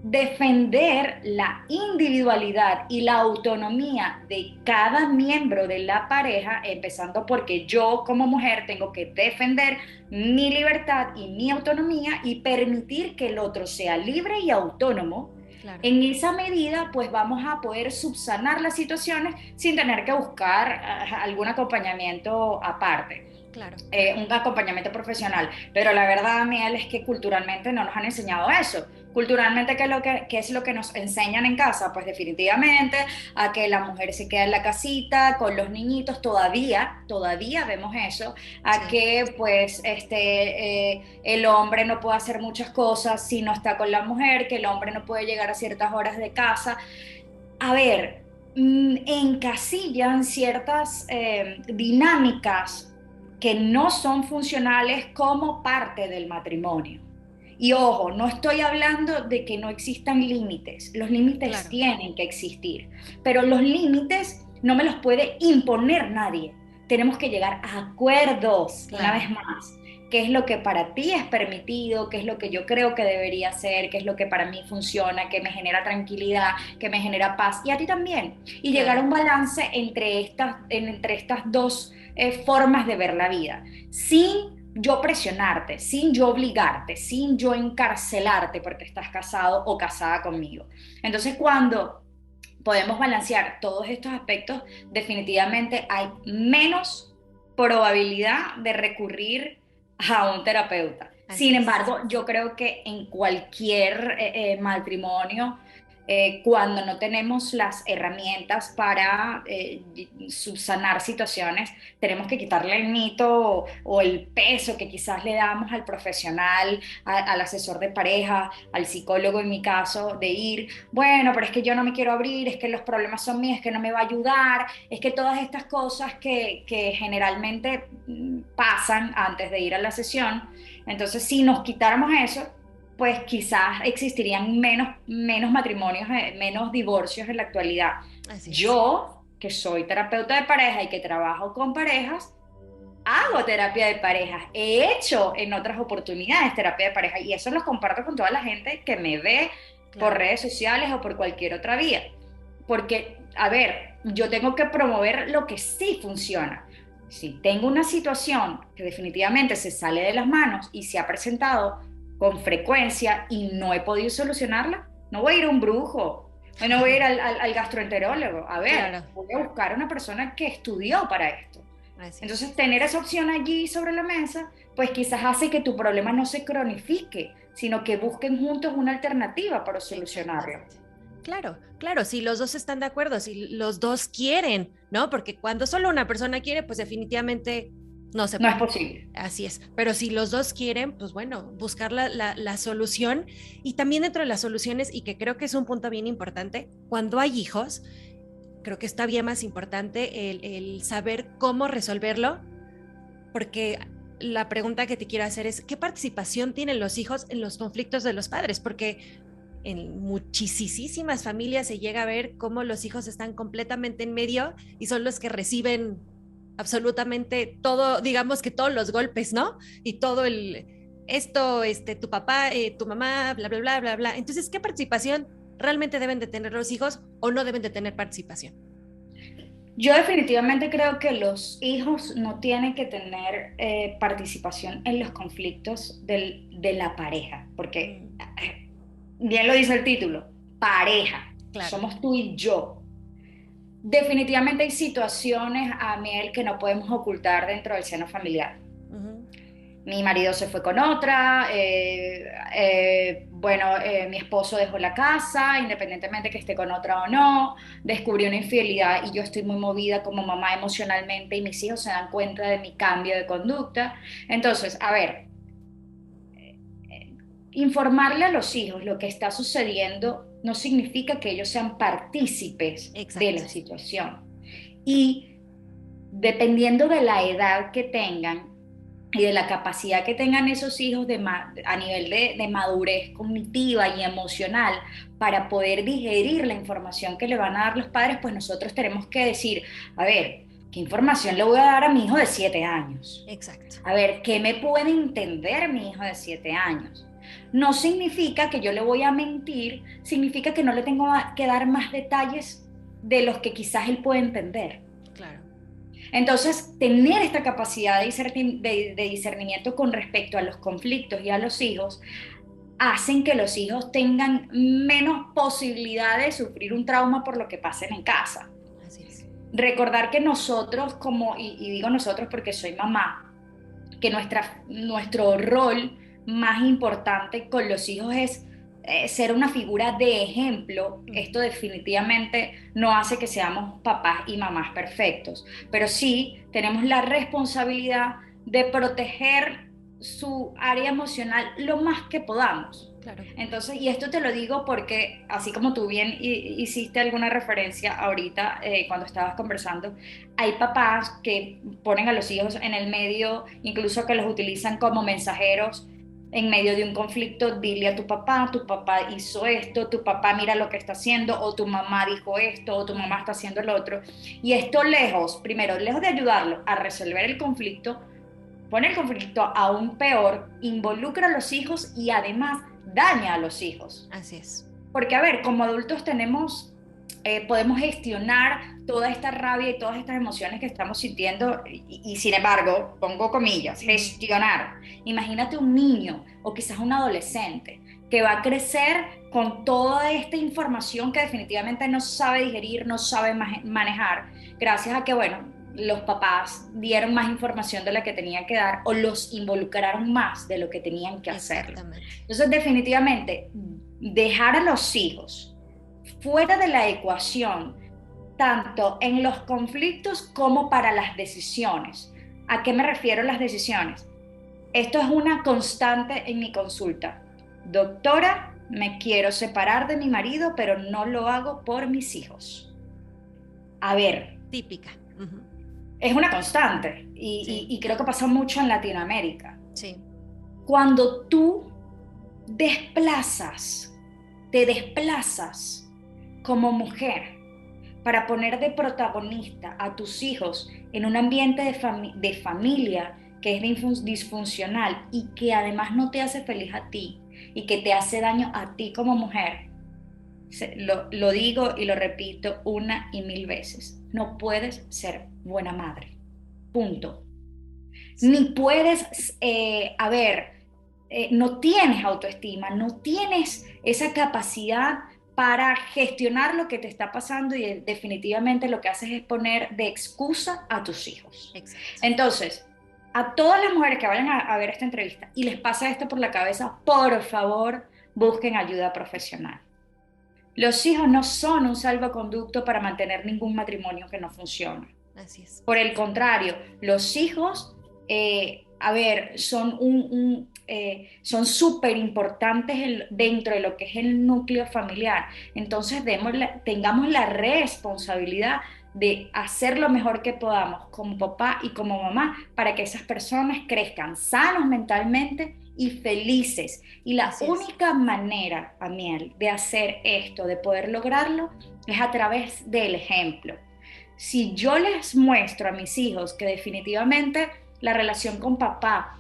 defender la individualidad y la autonomía de cada miembro de la pareja, empezando porque yo como mujer tengo que defender mi libertad y mi autonomía y permitir que el otro sea libre y autónomo. Claro. En esa medida, pues vamos a poder subsanar las situaciones sin tener que buscar algún acompañamiento aparte. Claro. Un acompañamiento profesional. Pero la verdad, Daniel, es que culturalmente no nos han enseñado eso. Culturalmente, ¿qué es lo que nos enseñan en casa? Pues definitivamente a que la mujer se queda en la casita con los niñitos, todavía vemos eso, a Sí. que pues el hombre no puede hacer muchas cosas si no está con la mujer, que el hombre no puede llegar a ciertas horas de casa. A ver, encasillan ciertas dinámicas que no son funcionales como parte del matrimonio. Y ojo, no estoy hablando de que no existan límites, los límites Claro. tienen que existir, pero los límites no me los puede imponer nadie. Tenemos que llegar a acuerdos, una Claro. vez más. ¿Qué es lo que para ti es permitido? ¿Qué es lo que yo creo que debería ser? ¿Qué es lo que para mí funciona? ¿Qué me genera tranquilidad? ¿Qué me genera paz? Y a ti también. Y llegar a Claro. un balance entre estas dos formas de ver la vida, sin yo presionarte, sin yo obligarte, sin yo encarcelarte porque estás casado o casada conmigo. Entonces, cuando podemos balancear todos estos aspectos, definitivamente hay menos probabilidad de recurrir a un terapeuta. Sin Así es. embargo, yo creo que en cualquier matrimonio, cuando no tenemos las herramientas para subsanar situaciones, tenemos que quitarle el mito o el peso que quizás le damos al profesional, al asesor de pareja, al psicólogo en mi caso, de ir, bueno, pero es que yo no me quiero abrir, es que los problemas son míos, es que no me va a ayudar, es que todas estas cosas que generalmente pasan antes de ir a la sesión. Entonces, si nos quitáramos eso, pues quizás existirían menos matrimonios, menos divorcios en la actualidad. Así es. Yo, que soy terapeuta de pareja y que trabajo con parejas, hago terapia de parejas, he hecho en otras oportunidades terapia de pareja y eso lo comparto con toda la gente que me ve por Claro. redes sociales o por cualquier otra vía. Porque, a ver, yo tengo que promover lo que sí funciona. Si tengo una situación que definitivamente se sale de las manos y se ha presentado con frecuencia y no he podido solucionarla, no voy a ir a un brujo, no voy a ir al gastroenterólogo. A ver, Claro. voy a buscar a una persona que estudió para esto. Así es. Entonces, tener esa opción allí sobre la mesa, pues quizás hace que tu problema no se cronifique, sino que busquen juntos una alternativa para solucionarlo. Exactamente. Claro, claro, si los dos están de acuerdo, si los dos quieren, ¿no? Porque cuando solo una persona quiere, pues definitivamente no se No es puede. posible. Así es. Pero si los dos quieren, pues bueno, buscar la solución. Y también dentro de las soluciones, y que creo que es un punto bien importante, cuando hay hijos, creo que está bien más importante el saber cómo resolverlo, porque la pregunta que te quiero hacer es, ¿qué participación tienen los hijos en los conflictos de los padres? Porque en muchísimas familias se llega a ver cómo los hijos están completamente en medio y son los que reciben absolutamente todo, digamos que todos los golpes, ¿no? Y todo esto, tu papá, tu mamá, bla, bla, bla, bla, bla. Entonces, ¿qué participación realmente deben de tener los hijos o no deben de tener participación? Yo definitivamente creo que los hijos no tienen que tener participación en los conflictos de la pareja, porque bien lo dice el título, pareja, Claro. somos tú y yo. Definitivamente hay situaciones, Amiel, que no podemos ocultar dentro del seno familiar. Ujú. Mi marido se fue con otra, mi esposo dejó la casa, independientemente que esté con otra o no, descubrió una infidelidad y yo estoy muy movida como mamá emocionalmente y mis hijos se dan cuenta de mi cambio de conducta. Entonces, a ver, informarle a los hijos lo que está sucediendo no significa que ellos sean partícipes de Exacto. la situación. Y dependiendo de la edad que tengan y de la capacidad que tengan esos hijos a nivel de madurez cognitiva y emocional para poder digerir la información que le van a dar los padres, pues nosotros tenemos que decir, a ver, ¿qué información le voy a dar a mi hijo de 7 años? Exacto. A ver, ¿qué me puede entender mi hijo de 7 años? No significa que yo le voy a mentir, significa que no le tengo que dar más detalles de los que quizás él puede entender. Claro. Entonces, tener esta capacidad de discernimiento con respecto a los conflictos y a los hijos hacen que los hijos tengan menos posibilidad de sufrir un trauma por lo que pasen en casa. Así es. Recordar que nosotros, y digo nosotros porque soy mamá, que nuestro rol más importante con los hijos es ser una figura de ejemplo. Esto definitivamente no hace que seamos papás y mamás perfectos, pero sí tenemos la responsabilidad de proteger su área emocional lo más que podamos. Claro. Entonces, y esto te lo digo porque, así como tú bien hiciste alguna referencia ahorita cuando estabas conversando, hay papás que ponen a los hijos en el medio, incluso que los utilizan como mensajeros en medio de un conflicto. Dile a tu papá hizo esto, tu papá mira lo que está haciendo, o tu mamá dijo esto, o tu mamá está haciendo el otro. Y esto primero, lejos de ayudarlo a resolver el conflicto, pone el conflicto aún peor, involucra a los hijos y además daña a los hijos. Así es. Porque, a ver, como adultos podemos gestionar toda esta rabia y todas estas emociones que estamos sintiendo y sin embargo, pongo comillas, gestionar. Imagínate un niño o quizás un adolescente que va a crecer con toda esta información que definitivamente no sabe digerir, no sabe manejar, gracias a que, bueno, los papás dieron más información de la que tenían que dar o los involucraron más de lo que tenían que hacer. Entonces, definitivamente, dejar a los hijos fuera de la ecuación, tanto en los conflictos como para las decisiones. ¿A qué me refiero las decisiones? Esto es una constante en mi consulta. Doctora, me quiero separar de mi marido, pero no lo hago por mis hijos. A ver. Típica. Uh-huh. Es una constante y creo que pasa mucho en Latinoamérica. Sí. Cuando tú te desplazas como mujer para poner de protagonista a tus hijos en un ambiente de familia que es disfuncional y que además no te hace feliz a ti y que te hace daño a ti como mujer, lo digo y lo repito una y mil veces, no puedes ser buena madre, punto. Sí. Ni puedes, no tienes autoestima, no tienes esa capacidad para gestionar lo que te está pasando y definitivamente lo que haces es poner de excusa a tus hijos. Exacto. Entonces, a todas las mujeres que vayan a ver esta entrevista y les pasa esto por la cabeza, por favor, busquen ayuda profesional. Los hijos no son un salvoconducto para mantener ningún matrimonio que no funciona. Así es. Por el contrario, los hijos, son súper importantes dentro de lo que es el núcleo familiar. Entonces tengamos la responsabilidad de hacer lo mejor que podamos como papá y como mamá para que esas personas crezcan sanos mentalmente y felices. Y la única manera, Amiel, de hacer esto, de poder lograrlo, es a través del ejemplo. Si yo les muestro a mis hijos que definitivamente la relación con papá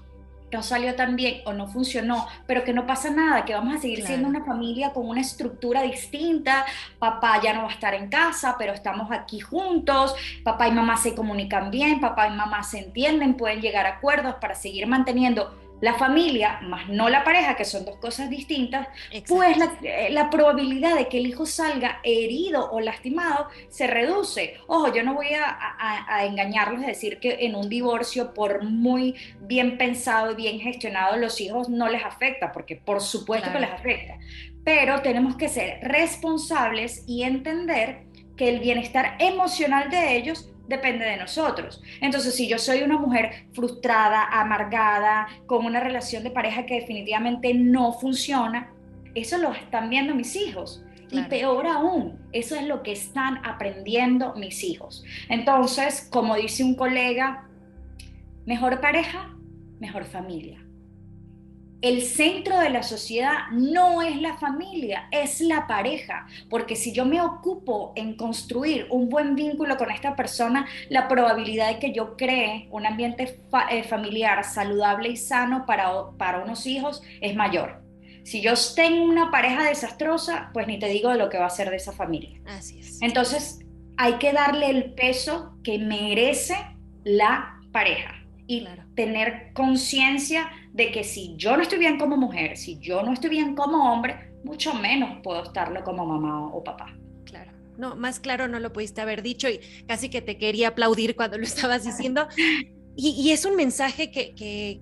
no salió tan bien o no funcionó, pero que no pasa nada, que vamos a seguir siendo una familia con una estructura distinta, papá ya no va a estar en casa, pero estamos aquí juntos, papá y mamá se comunican bien, papá y mamá se entienden, pueden llegar a acuerdos para seguir manteniendo la familia, más no la pareja, que son dos cosas distintas. Exacto. Pues la probabilidad de que el hijo salga herido o lastimado se reduce. Ojo, yo no voy a engañarlos y decir que en un divorcio, por muy bien pensado y bien gestionado, los hijos no les afecta, porque por supuesto que les afecta. Pero tenemos que ser responsables y entender que el bienestar emocional de ellos depende de nosotros. Entonces, si yo soy una mujer frustrada, amargada, con una relación de pareja que definitivamente no funciona, eso lo están viendo mis hijos. Claro. Y peor aún, eso es lo que están aprendiendo mis hijos. Entonces, como dice un colega, mejor pareja, mejor familia. El centro de la sociedad no es la familia, es la pareja, porque si yo me ocupo en construir un buen vínculo con esta persona, la probabilidad de que yo cree un ambiente familiar saludable y sano para unos hijos es mayor. Si yo tengo una pareja desastrosa, pues ni te digo de lo que va a ser de esa familia. Así es. Entonces, hay que darle el peso que merece la pareja y tener conciencia de que si yo no estoy bien como mujer, si yo no estoy bien como hombre, mucho menos puedo estarlo como mamá o papá. Claro. No, más claro no lo pudiste haber dicho y casi que te quería aplaudir cuando lo estabas diciendo. Y es un mensaje que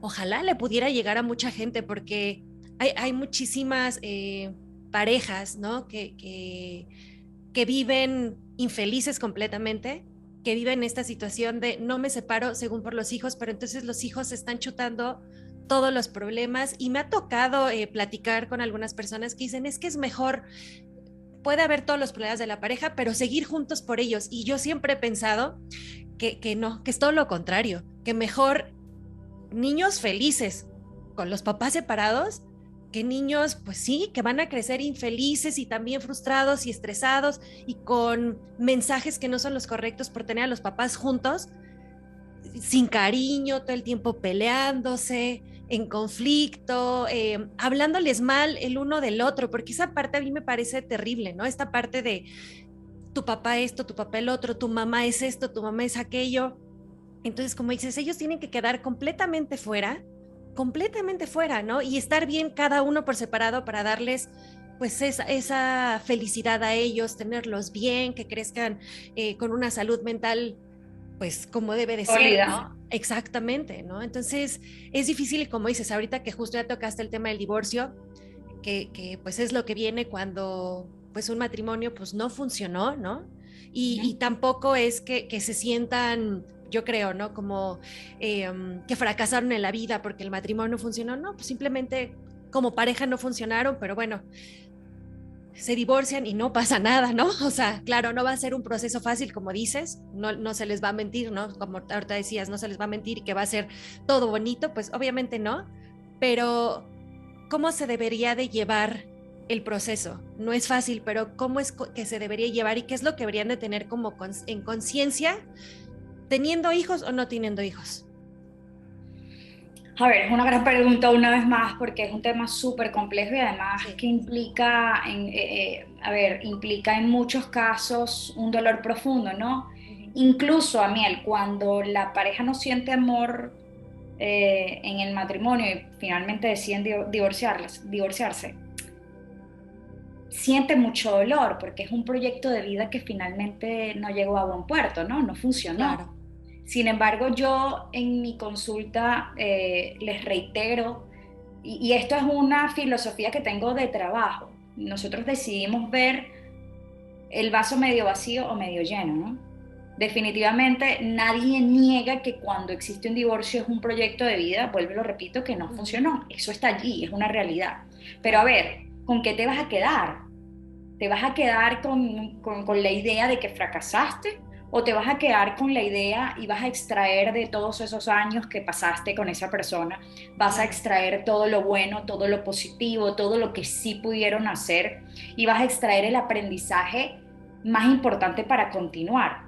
ojalá le pudiera llegar a mucha gente, porque hay muchísimas parejas, ¿no? Que viven infelices completamente, que viven esta situación de no me separo según por los hijos, pero entonces los hijos se están chutando todos los problemas. Y me ha tocado platicar con algunas personas que dicen, es que es mejor, puede haber todos los problemas de la pareja, pero seguir juntos por ellos. Y yo siempre he pensado que no, que es todo lo contrario, que mejor niños felices con los papás separados que niños, pues sí, que van a crecer infelices y también frustrados y estresados y con mensajes que no son los correctos por tener a los papás juntos, sin cariño, todo el tiempo peleándose, en conflicto, hablándoles mal el uno del otro, porque esa parte a mí me parece terrible, ¿no? Esta parte de tu papá esto, tu papá el otro, tu mamá es esto, tu mamá es aquello. Entonces, como dices, ellos tienen que quedar completamente fuera, ¿no? Y estar bien cada uno por separado para darles pues esa felicidad a ellos, tenerlos bien, que crezcan con una salud mental pues como debe de ser, Sólida. ¿no? Exactamente, ¿no? Entonces es difícil, como dices, ahorita que justo ya tocaste el tema del divorcio, que pues es lo que viene cuando pues un matrimonio pues no funcionó, ¿no? Y tampoco es que se sientan, yo creo, ¿no? Como que fracasaron en la vida porque el matrimonio no funcionó, no, pues simplemente como pareja no funcionaron, pero bueno, se divorcian y no pasa nada, ¿no? O sea, claro, no va a ser un proceso fácil, como dices, no se les va a mentir, ¿no? Como ahorita decías, no se les va a mentir y que va a ser todo bonito, pues obviamente no, pero ¿cómo se debería de llevar el proceso? No es fácil, pero ¿cómo es que se debería llevar y qué es lo que deberían de tener como en conciencia, teniendo hijos o no teniendo hijos? A ver, es una gran pregunta una vez más porque es un tema súper complejo y además Sí. que implica, a ver, implica en muchos casos un dolor profundo, ¿no? Ujú. Incluso, Amiel, cuando la pareja no siente amor en el matrimonio y finalmente deciden divorciarse, siente mucho dolor porque es un proyecto de vida que finalmente no llegó a buen puerto, ¿no? No Claro. funcionó. Sin embargo, yo en mi consulta les reitero, y esto es una filosofía que tengo de trabajo, nosotros decidimos ver el vaso medio vacío o medio lleno, ¿no? Definitivamente nadie niega que cuando existe un divorcio es un proyecto de vida, vuelvo y lo repito, que no Ujú. funcionó. Eso está allí, es una realidad. Pero a Claro. ver, ¿con qué te vas a quedar? ¿Te vas a quedar con la idea de que fracasaste? ¿O te vas a quedar con la idea y vas a extraer de todos esos años que pasaste con esa persona? Vas a Claro. extraer todo lo bueno, todo lo positivo, todo lo que sí pudieron hacer y vas a extraer el aprendizaje más importante para continuar.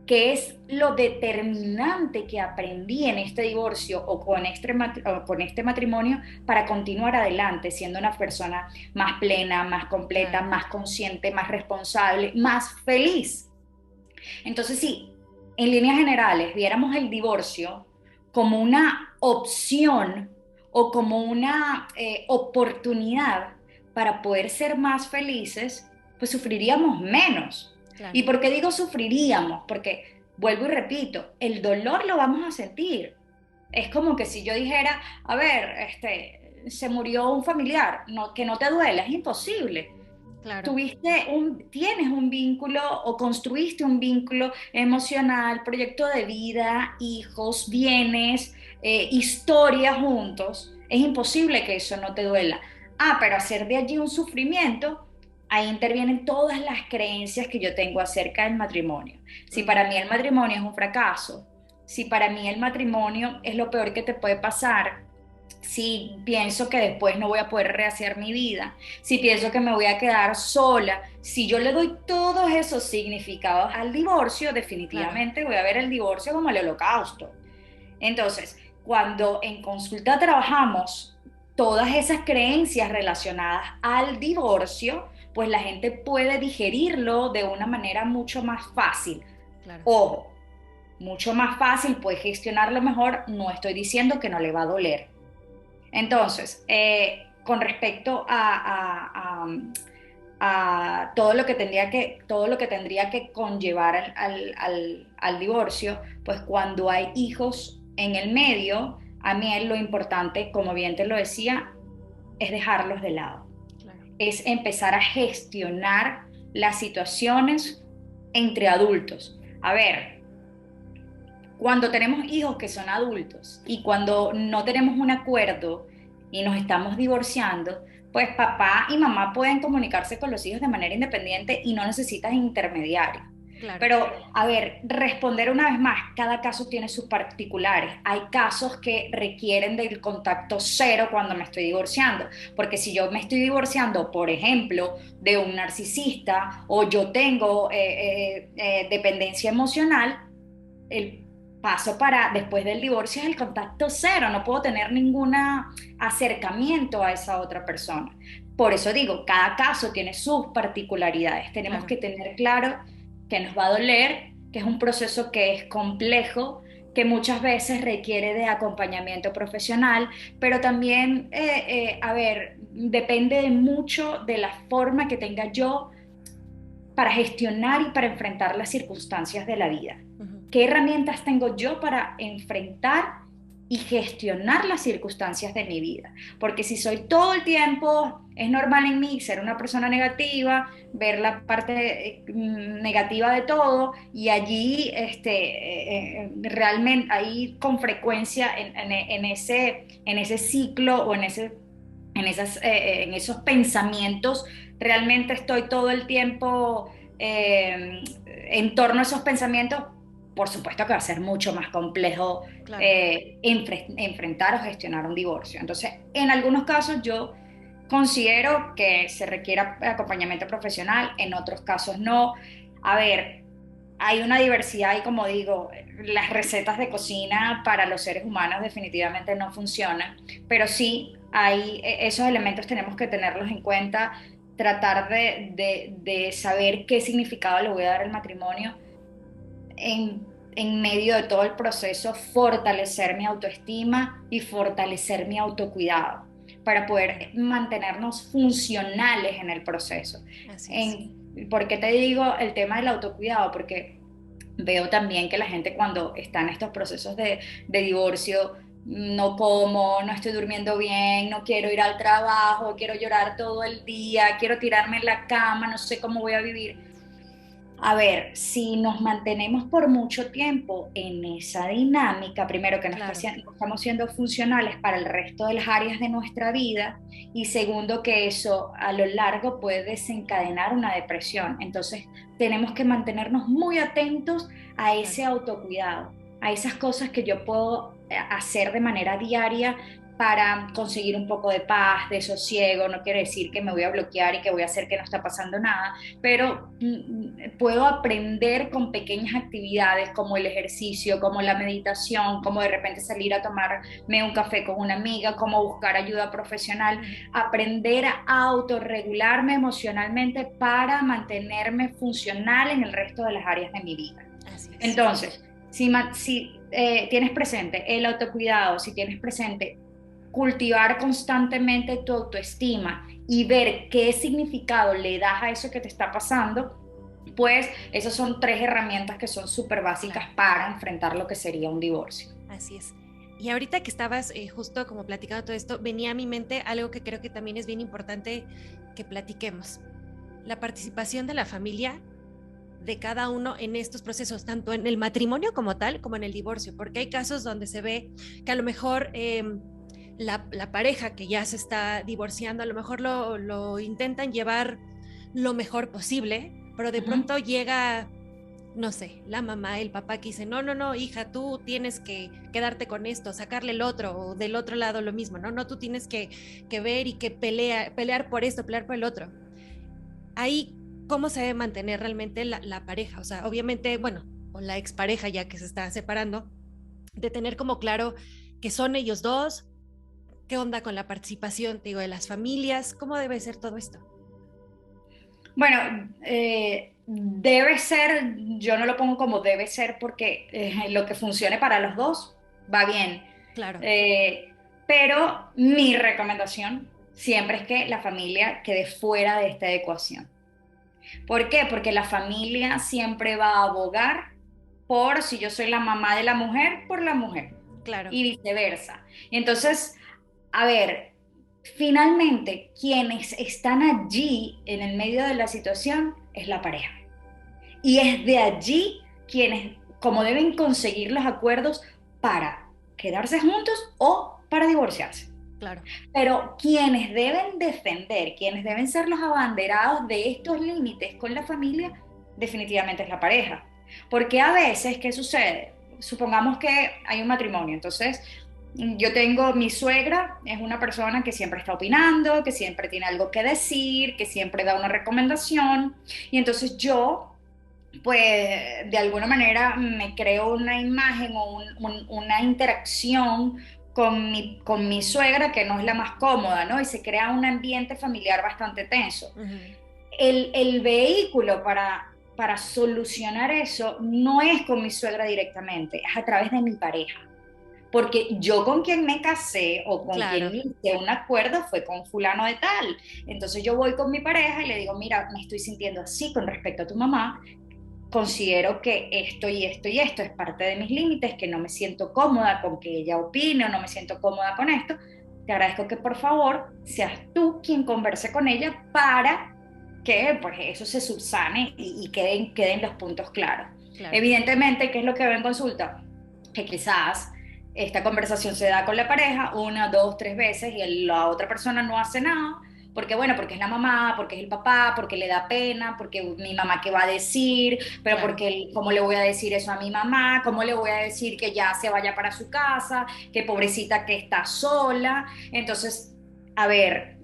¿Qué es lo determinante que aprendí en este divorcio o con este matrimonio para continuar adelante siendo una persona más plena, más completa, Claro. más consciente, más responsable, más feliz? Entonces, si en líneas generales viéramos el divorcio como una opción o como una oportunidad para poder ser más felices, pues sufriríamos menos. Claro. ¿Y por qué digo sufriríamos? Porque, vuelvo y repito, el dolor lo vamos a sentir. Es como que si yo dijera, a ver, se murió un familiar, no, que no te duela, es imposible. Claro. Tienes un vínculo o construiste un vínculo emocional, proyecto de vida, hijos, bienes, historia juntos. Es imposible que eso no te duela. Ah, pero hacer de allí un sufrimiento, ahí intervienen todas las creencias que yo tengo acerca del matrimonio. Si Ujú. para mí el matrimonio es un fracaso, si para mí el matrimonio es lo peor que te puede pasar, si pienso que después no voy a poder rehacer mi vida, si pienso que me voy a quedar sola, si yo le doy todos esos significados al divorcio, Claro. definitivamente voy a ver el divorcio como el holocausto. Entonces, cuando en consulta trabajamos todas esas creencias relacionadas al divorcio, pues la gente puede digerirlo de una manera mucho más fácil. Claro. Ojo, mucho más fácil, puede gestionarlo mejor, no estoy diciendo que no le va a doler. Entonces, con respecto a todo lo que tendría que conllevar al divorcio, pues cuando hay hijos en el medio, a mí lo importante, como bien te lo decía, es dejarlos de lado, Claro. es empezar a gestionar las situaciones entre adultos. A ver, cuando tenemos hijos que son adultos y cuando no tenemos un acuerdo y nos estamos divorciando, pues papá y mamá pueden comunicarse con los hijos de manera independiente y no necesitas intermediario. Claro. Pero, a ver, responder una vez más, cada caso tiene sus particulares. Hay casos que requieren del contacto cero cuando me estoy divorciando, porque si yo me estoy divorciando, por ejemplo, de un narcisista o yo tengo dependencia emocional, el paso para después del divorcio es el contacto cero, no puedo tener ningún acercamiento a esa otra persona. Por eso digo, cada caso tiene sus particularidades, tenemos Claro. que tener claro que nos va a doler, que es un proceso que es complejo, que muchas veces requiere de acompañamiento profesional, pero también, a ver, depende de mucho de la forma que tenga yo para gestionar y para enfrentar las circunstancias de la vida. Ujú. ¿Qué herramientas tengo yo para enfrentar y gestionar las circunstancias de mi vida? Porque si soy todo el tiempo, es normal en mí ser una persona negativa, ver la parte negativa de todo y allí realmente ahí con frecuencia en ese ciclo o en esos pensamientos, realmente estoy todo el tiempo en torno a esos pensamientos. Por supuesto que va a ser mucho más complejo Claro. enfrentar o gestionar un divorcio. Entonces, en algunos casos yo considero que se requiere acompañamiento profesional, en otros casos no. A ver, hay una diversidad y como digo, las recetas de cocina para los seres humanos definitivamente no funcionan, pero sí hay esos elementos tenemos que tenerlos en cuenta, tratar de saber qué significado le voy a dar al matrimonio en medio de todo el proceso, fortalecer mi autoestima y fortalecer mi autocuidado para poder mantenernos funcionales en el proceso. Así es. ¿Por qué te digo el tema del autocuidado? Porque veo también que la gente cuando está en estos procesos de divorcio, no como, no estoy durmiendo bien, no quiero ir al trabajo, quiero llorar todo el día, quiero tirarme en la cama, no sé cómo voy a vivir. A ver, si nos mantenemos por mucho tiempo en esa dinámica, primero que Claro. no estamos siendo funcionales para el resto de las áreas de nuestra vida y segundo que eso a lo largo puede desencadenar una depresión. Entonces tenemos que mantenernos muy atentos a Claro. ese autocuidado, a esas cosas que yo puedo hacer de manera diaria para conseguir un poco de paz, de sosiego. No quiere decir que me voy a bloquear y que voy a hacer que no está pasando nada, pero puedo aprender con pequeñas actividades como el ejercicio, como la meditación, como de repente salir a tomarme un café con una amiga, como buscar ayuda profesional, aprender a autorregularme emocionalmente para mantenerme funcional en el resto de las áreas de mi vida. Así es. Entonces, si tienes presente el autocuidado, si tienes presente cultivar constantemente tu autoestima y ver qué significado le das a eso que te está pasando, pues esas son tres herramientas que son súper básicas para enfrentar lo que sería un divorcio. Así es. Y ahorita que estabas justo como platicando todo esto, venía a mi mente algo que creo que también es bien importante que platiquemos. La participación de la familia de cada uno en estos procesos, tanto en el matrimonio como tal, como en el divorcio, porque hay casos donde se ve que a lo mejor la pareja que ya se está divorciando, a lo mejor lo intentan llevar lo mejor posible, pero de pronto llega, no sé, la mamá, el papá que dice, no, no, no, hija, tú tienes que quedarte con esto, sacarle el otro, o del otro lado lo mismo, no, no, tú tienes que ver y que pelear por esto, pelear por el otro. Ahí, ¿cómo se debe mantener realmente la pareja? O sea, obviamente, bueno, o la expareja ya que se está separando, de tener como claro que son ellos dos, qué onda con la participación, te digo, de las familias, cómo debe ser todo esto. Bueno, debe ser, yo no lo pongo como debe ser porque lo que funcione para los dos va bien. Claro. Eh, pero mi recomendación siempre es que la familia quede fuera de esta ecuación. ¿Por qué? Porque la familia siempre va a abogar por, si yo soy la mamá de la mujer, por la mujer Claro, y viceversa. Entonces, a ver, finalmente quienes están allí en el medio de la situación es la pareja. Y es de allí quienes, como deben conseguir los acuerdos para quedarse juntos o para divorciarse. claro, Pero quienes deben defender, quienes deben ser los abanderados de estos límites con la familia, definitivamente es la pareja. Porque a veces, ¿qué sucede? Supongamos que hay un matrimonio, entonces yo tengo mi suegra, es una persona que siempre está opinando, que siempre tiene algo que decir, que siempre da una recomendación, y entonces yo pues de alguna manera me creo una imagen o una interacción con mi suegra que no es la más cómoda, ¿no? Y se crea un ambiente familiar bastante tenso. uh-huh, El vehículo para solucionar eso no es con mi suegra directamente, es a través de mi pareja. Porque yo con quien me casé o con claro, quien hice un acuerdo fue con fulano de tal. Entonces yo voy con mi pareja y le digo, mira, me estoy sintiendo así con respecto a tu mamá, considero que esto y esto y esto es parte de mis límites, que no me siento cómoda con que ella opine o no me siento cómoda con esto, te agradezco que por favor seas tú quien converse con ella para que pues, eso se subsane y queden los puntos claros. claro. Evidentemente, ¿qué es lo que veo en consulta? Que quizás esta conversación se da con la pareja una, dos, tres veces y la otra persona no hace nada, porque bueno, porque es la mamá, porque es el papá, porque le da pena, porque mi mamá qué va a decir, pero Claro. porque cómo le voy a decir eso a mi mamá, cómo le voy a decir que ya se vaya para su casa, que pobrecita que está sola. Entonces, a ver,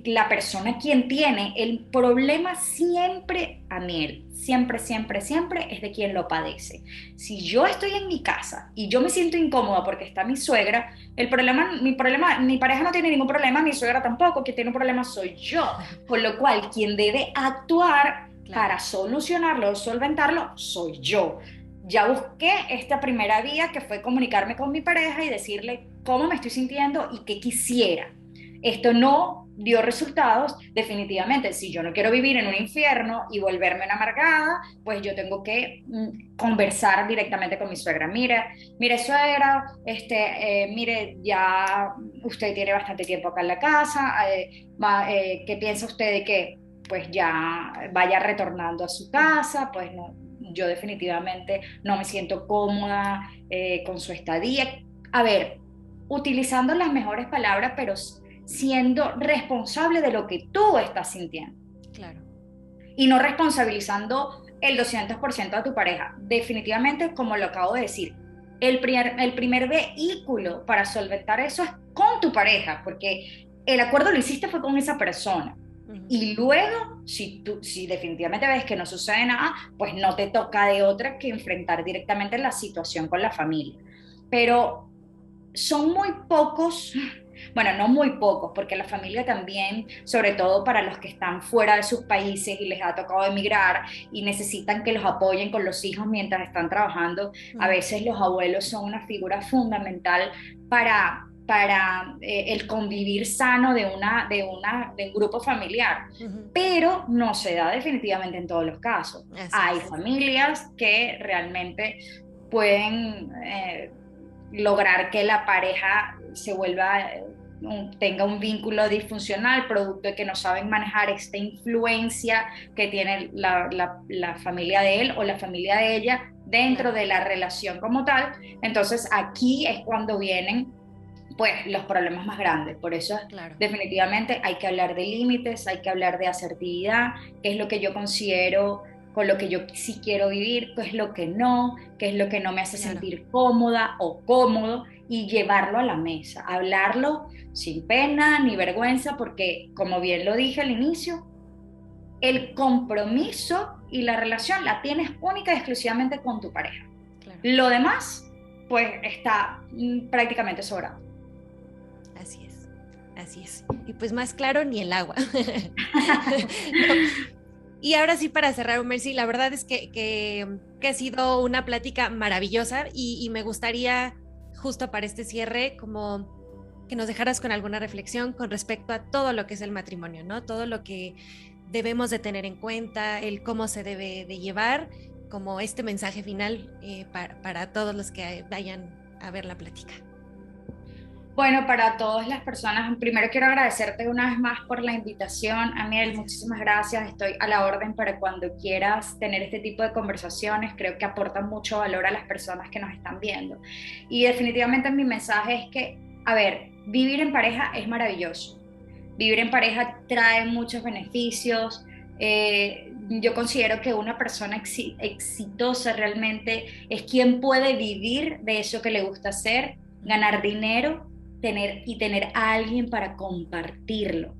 la persona quien tiene el problema siempre, Aniel, siempre, siempre, siempre es de quien lo padece. Si yo estoy en mi casa y yo me siento incómoda porque está mi suegra, mi pareja no tiene ningún problema, mi suegra tampoco, quien tiene un problema soy yo. Con lo cual, quien debe actuar Claro. para solucionarlo o solventarlo soy yo. Ya busqué esta primera vía que fue comunicarme con mi pareja y decirle cómo me estoy sintiendo y qué quisiera. Esto no dio resultados, definitivamente. Si yo no quiero vivir en un infierno y volverme una amargada, pues yo tengo que conversar directamente con mi suegra. Mire suegra, mire, ya usted tiene bastante tiempo acá en la casa, ¿qué piensa usted de que pues ya vaya retornando a su casa? Pues no, yo definitivamente no me siento cómoda con su estadía. A ver, utilizando las mejores palabras, pero siendo responsable de lo que tú estás sintiendo. Claro. Y no responsabilizando el 200% a tu pareja. Definitivamente, como lo acabo de decir, el primer vehículo para solventar eso es con tu pareja, porque el acuerdo lo hiciste fue con esa persona. Uh-huh. Y luego, si definitivamente ves que no sucede nada, pues no te toca de otra que enfrentar directamente la situación con la familia. Pero son muy pocos, bueno, no muy pocos, porque la familia también, sobre todo para los que están fuera de sus países y les ha tocado emigrar y necesitan que los apoyen con los hijos mientras están trabajando, a veces los abuelos son una figura fundamental para el convivir sano de un grupo familiar. Uh-huh. Pero no se da definitivamente en todos los casos. Así Hay es. familias que realmente pueden lograr que la pareja se vuelva, tenga un vínculo disfuncional, producto de que no saben manejar esta influencia que tiene la familia de él o la familia de ella dentro de la relación como tal. Entonces aquí es cuando vienen pues los problemas más grandes. Por eso Claro. definitivamente hay que hablar de límites, hay que hablar de asertividad, qué es lo que yo considero con lo que yo sí quiero vivir, qué es lo que no, qué es lo que no me hace Claro. sentir cómoda o cómodo, y llevarlo a la mesa, hablarlo sin pena ni vergüenza, porque como bien lo dije al inicio, el compromiso y la relación la tienes única y exclusivamente con tu pareja. Claro. Lo demás, pues está prácticamente sobrado. Así es, así es. Y pues más claro ni el agua. No. Y ahora sí, para cerrar, Mercy, la verdad es que ha sido una plática maravillosa y me gustaría, justo para este cierre, como que nos dejaras con alguna reflexión con respecto a todo lo que es el matrimonio, ¿no? Todo lo que debemos de tener en cuenta, el cómo se debe de llevar, como este mensaje final para todos los que vayan a ver la plática. Bueno, para todas las personas, primero quiero agradecerte una vez más por la invitación. Aniel, muchísimas gracias. Estoy a la orden para cuando quieras tener este tipo de conversaciones. Creo que aportan mucho valor a las personas que nos están viendo. Y definitivamente mi mensaje es que, a ver, vivir en pareja es maravilloso. Vivir en pareja trae muchos beneficios. Yo considero que una persona exitosa realmente es quien puede vivir de eso que le gusta hacer, ganar dinero, tener a alguien para compartirlo.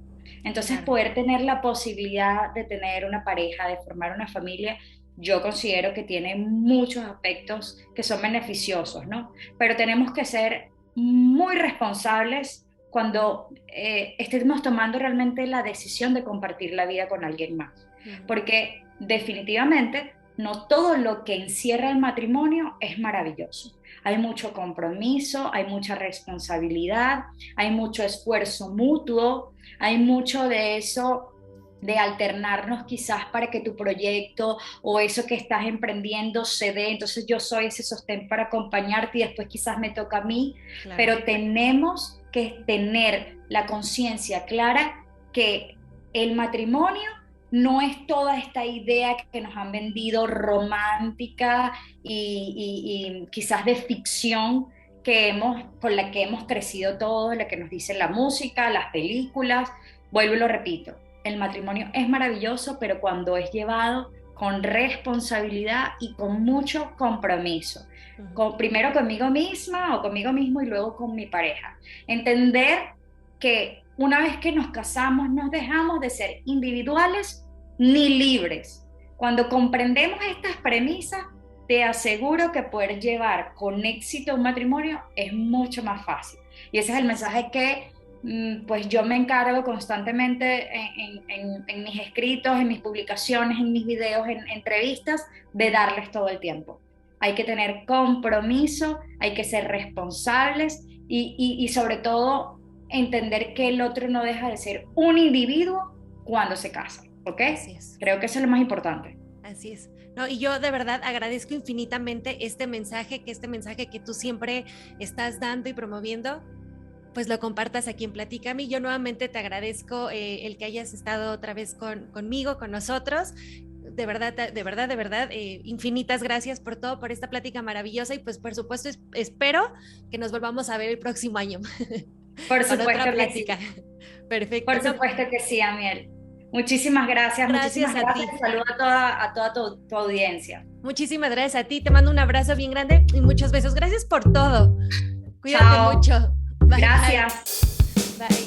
Entonces, claro, poder tener la posibilidad de tener una pareja, de formar una familia, yo considero que tiene muchos aspectos que son beneficiosos, ¿no? Pero tenemos que ser muy responsables cuando estemos tomando realmente la decisión de compartir la vida con alguien más. Porque definitivamente no todo lo que encierra el matrimonio es maravilloso. Hay mucho compromiso, hay mucha responsabilidad, hay mucho esfuerzo mutuo, hay mucho de eso de alternarnos quizás para que tu proyecto o eso que estás emprendiendo se dé. Entonces yo soy ese sostén para acompañarte y después quizás me toca a mí, claro, pero tenemos que tener la conciencia clara que el matrimonio no es toda esta idea que nos han vendido romántica y quizás de ficción con la que hemos crecido todos, la que nos dice la música, las películas. Vuelvo y lo repito, el matrimonio es maravilloso, pero cuando es llevado con responsabilidad y con mucho compromiso. Primero conmigo misma o conmigo mismo y luego con mi pareja. Entender que una vez que nos casamos, no dejamos de ser individuales ni libres. Cuando comprendemos estas premisas, te aseguro que poder llevar con éxito un matrimonio es mucho más fácil. Y ese es el mensaje que pues yo me encargo constantemente en mis escritos, en mis publicaciones, en mis videos, en entrevistas, de darles todo el tiempo. Hay que tener compromiso, hay que ser responsables y sobre todo entender que el otro no deja de ser un individuo cuando se casa, ¿ok? Así es. Creo que eso es lo más importante. Así es. No, y yo de verdad agradezco infinitamente este mensaje que tú siempre estás dando y promoviendo, pues lo compartas aquí en Platícame. Y yo nuevamente te agradezco el que hayas estado otra vez conmigo, con nosotros. De verdad, infinitas gracias por todo, por esta plática maravillosa y pues por supuesto espero que nos volvamos a ver el próximo año. Por supuesto que sí. Perfecto. Por supuesto que sí, Amiel. Muchísimas gracias. Muchísimas gracias. Saludo a toda tu audiencia. Muchísimas gracias a ti. Te mando un abrazo bien grande y muchos besos. Gracias por todo. Cuídate Chao. mucho. Bye. Gracias. Bye.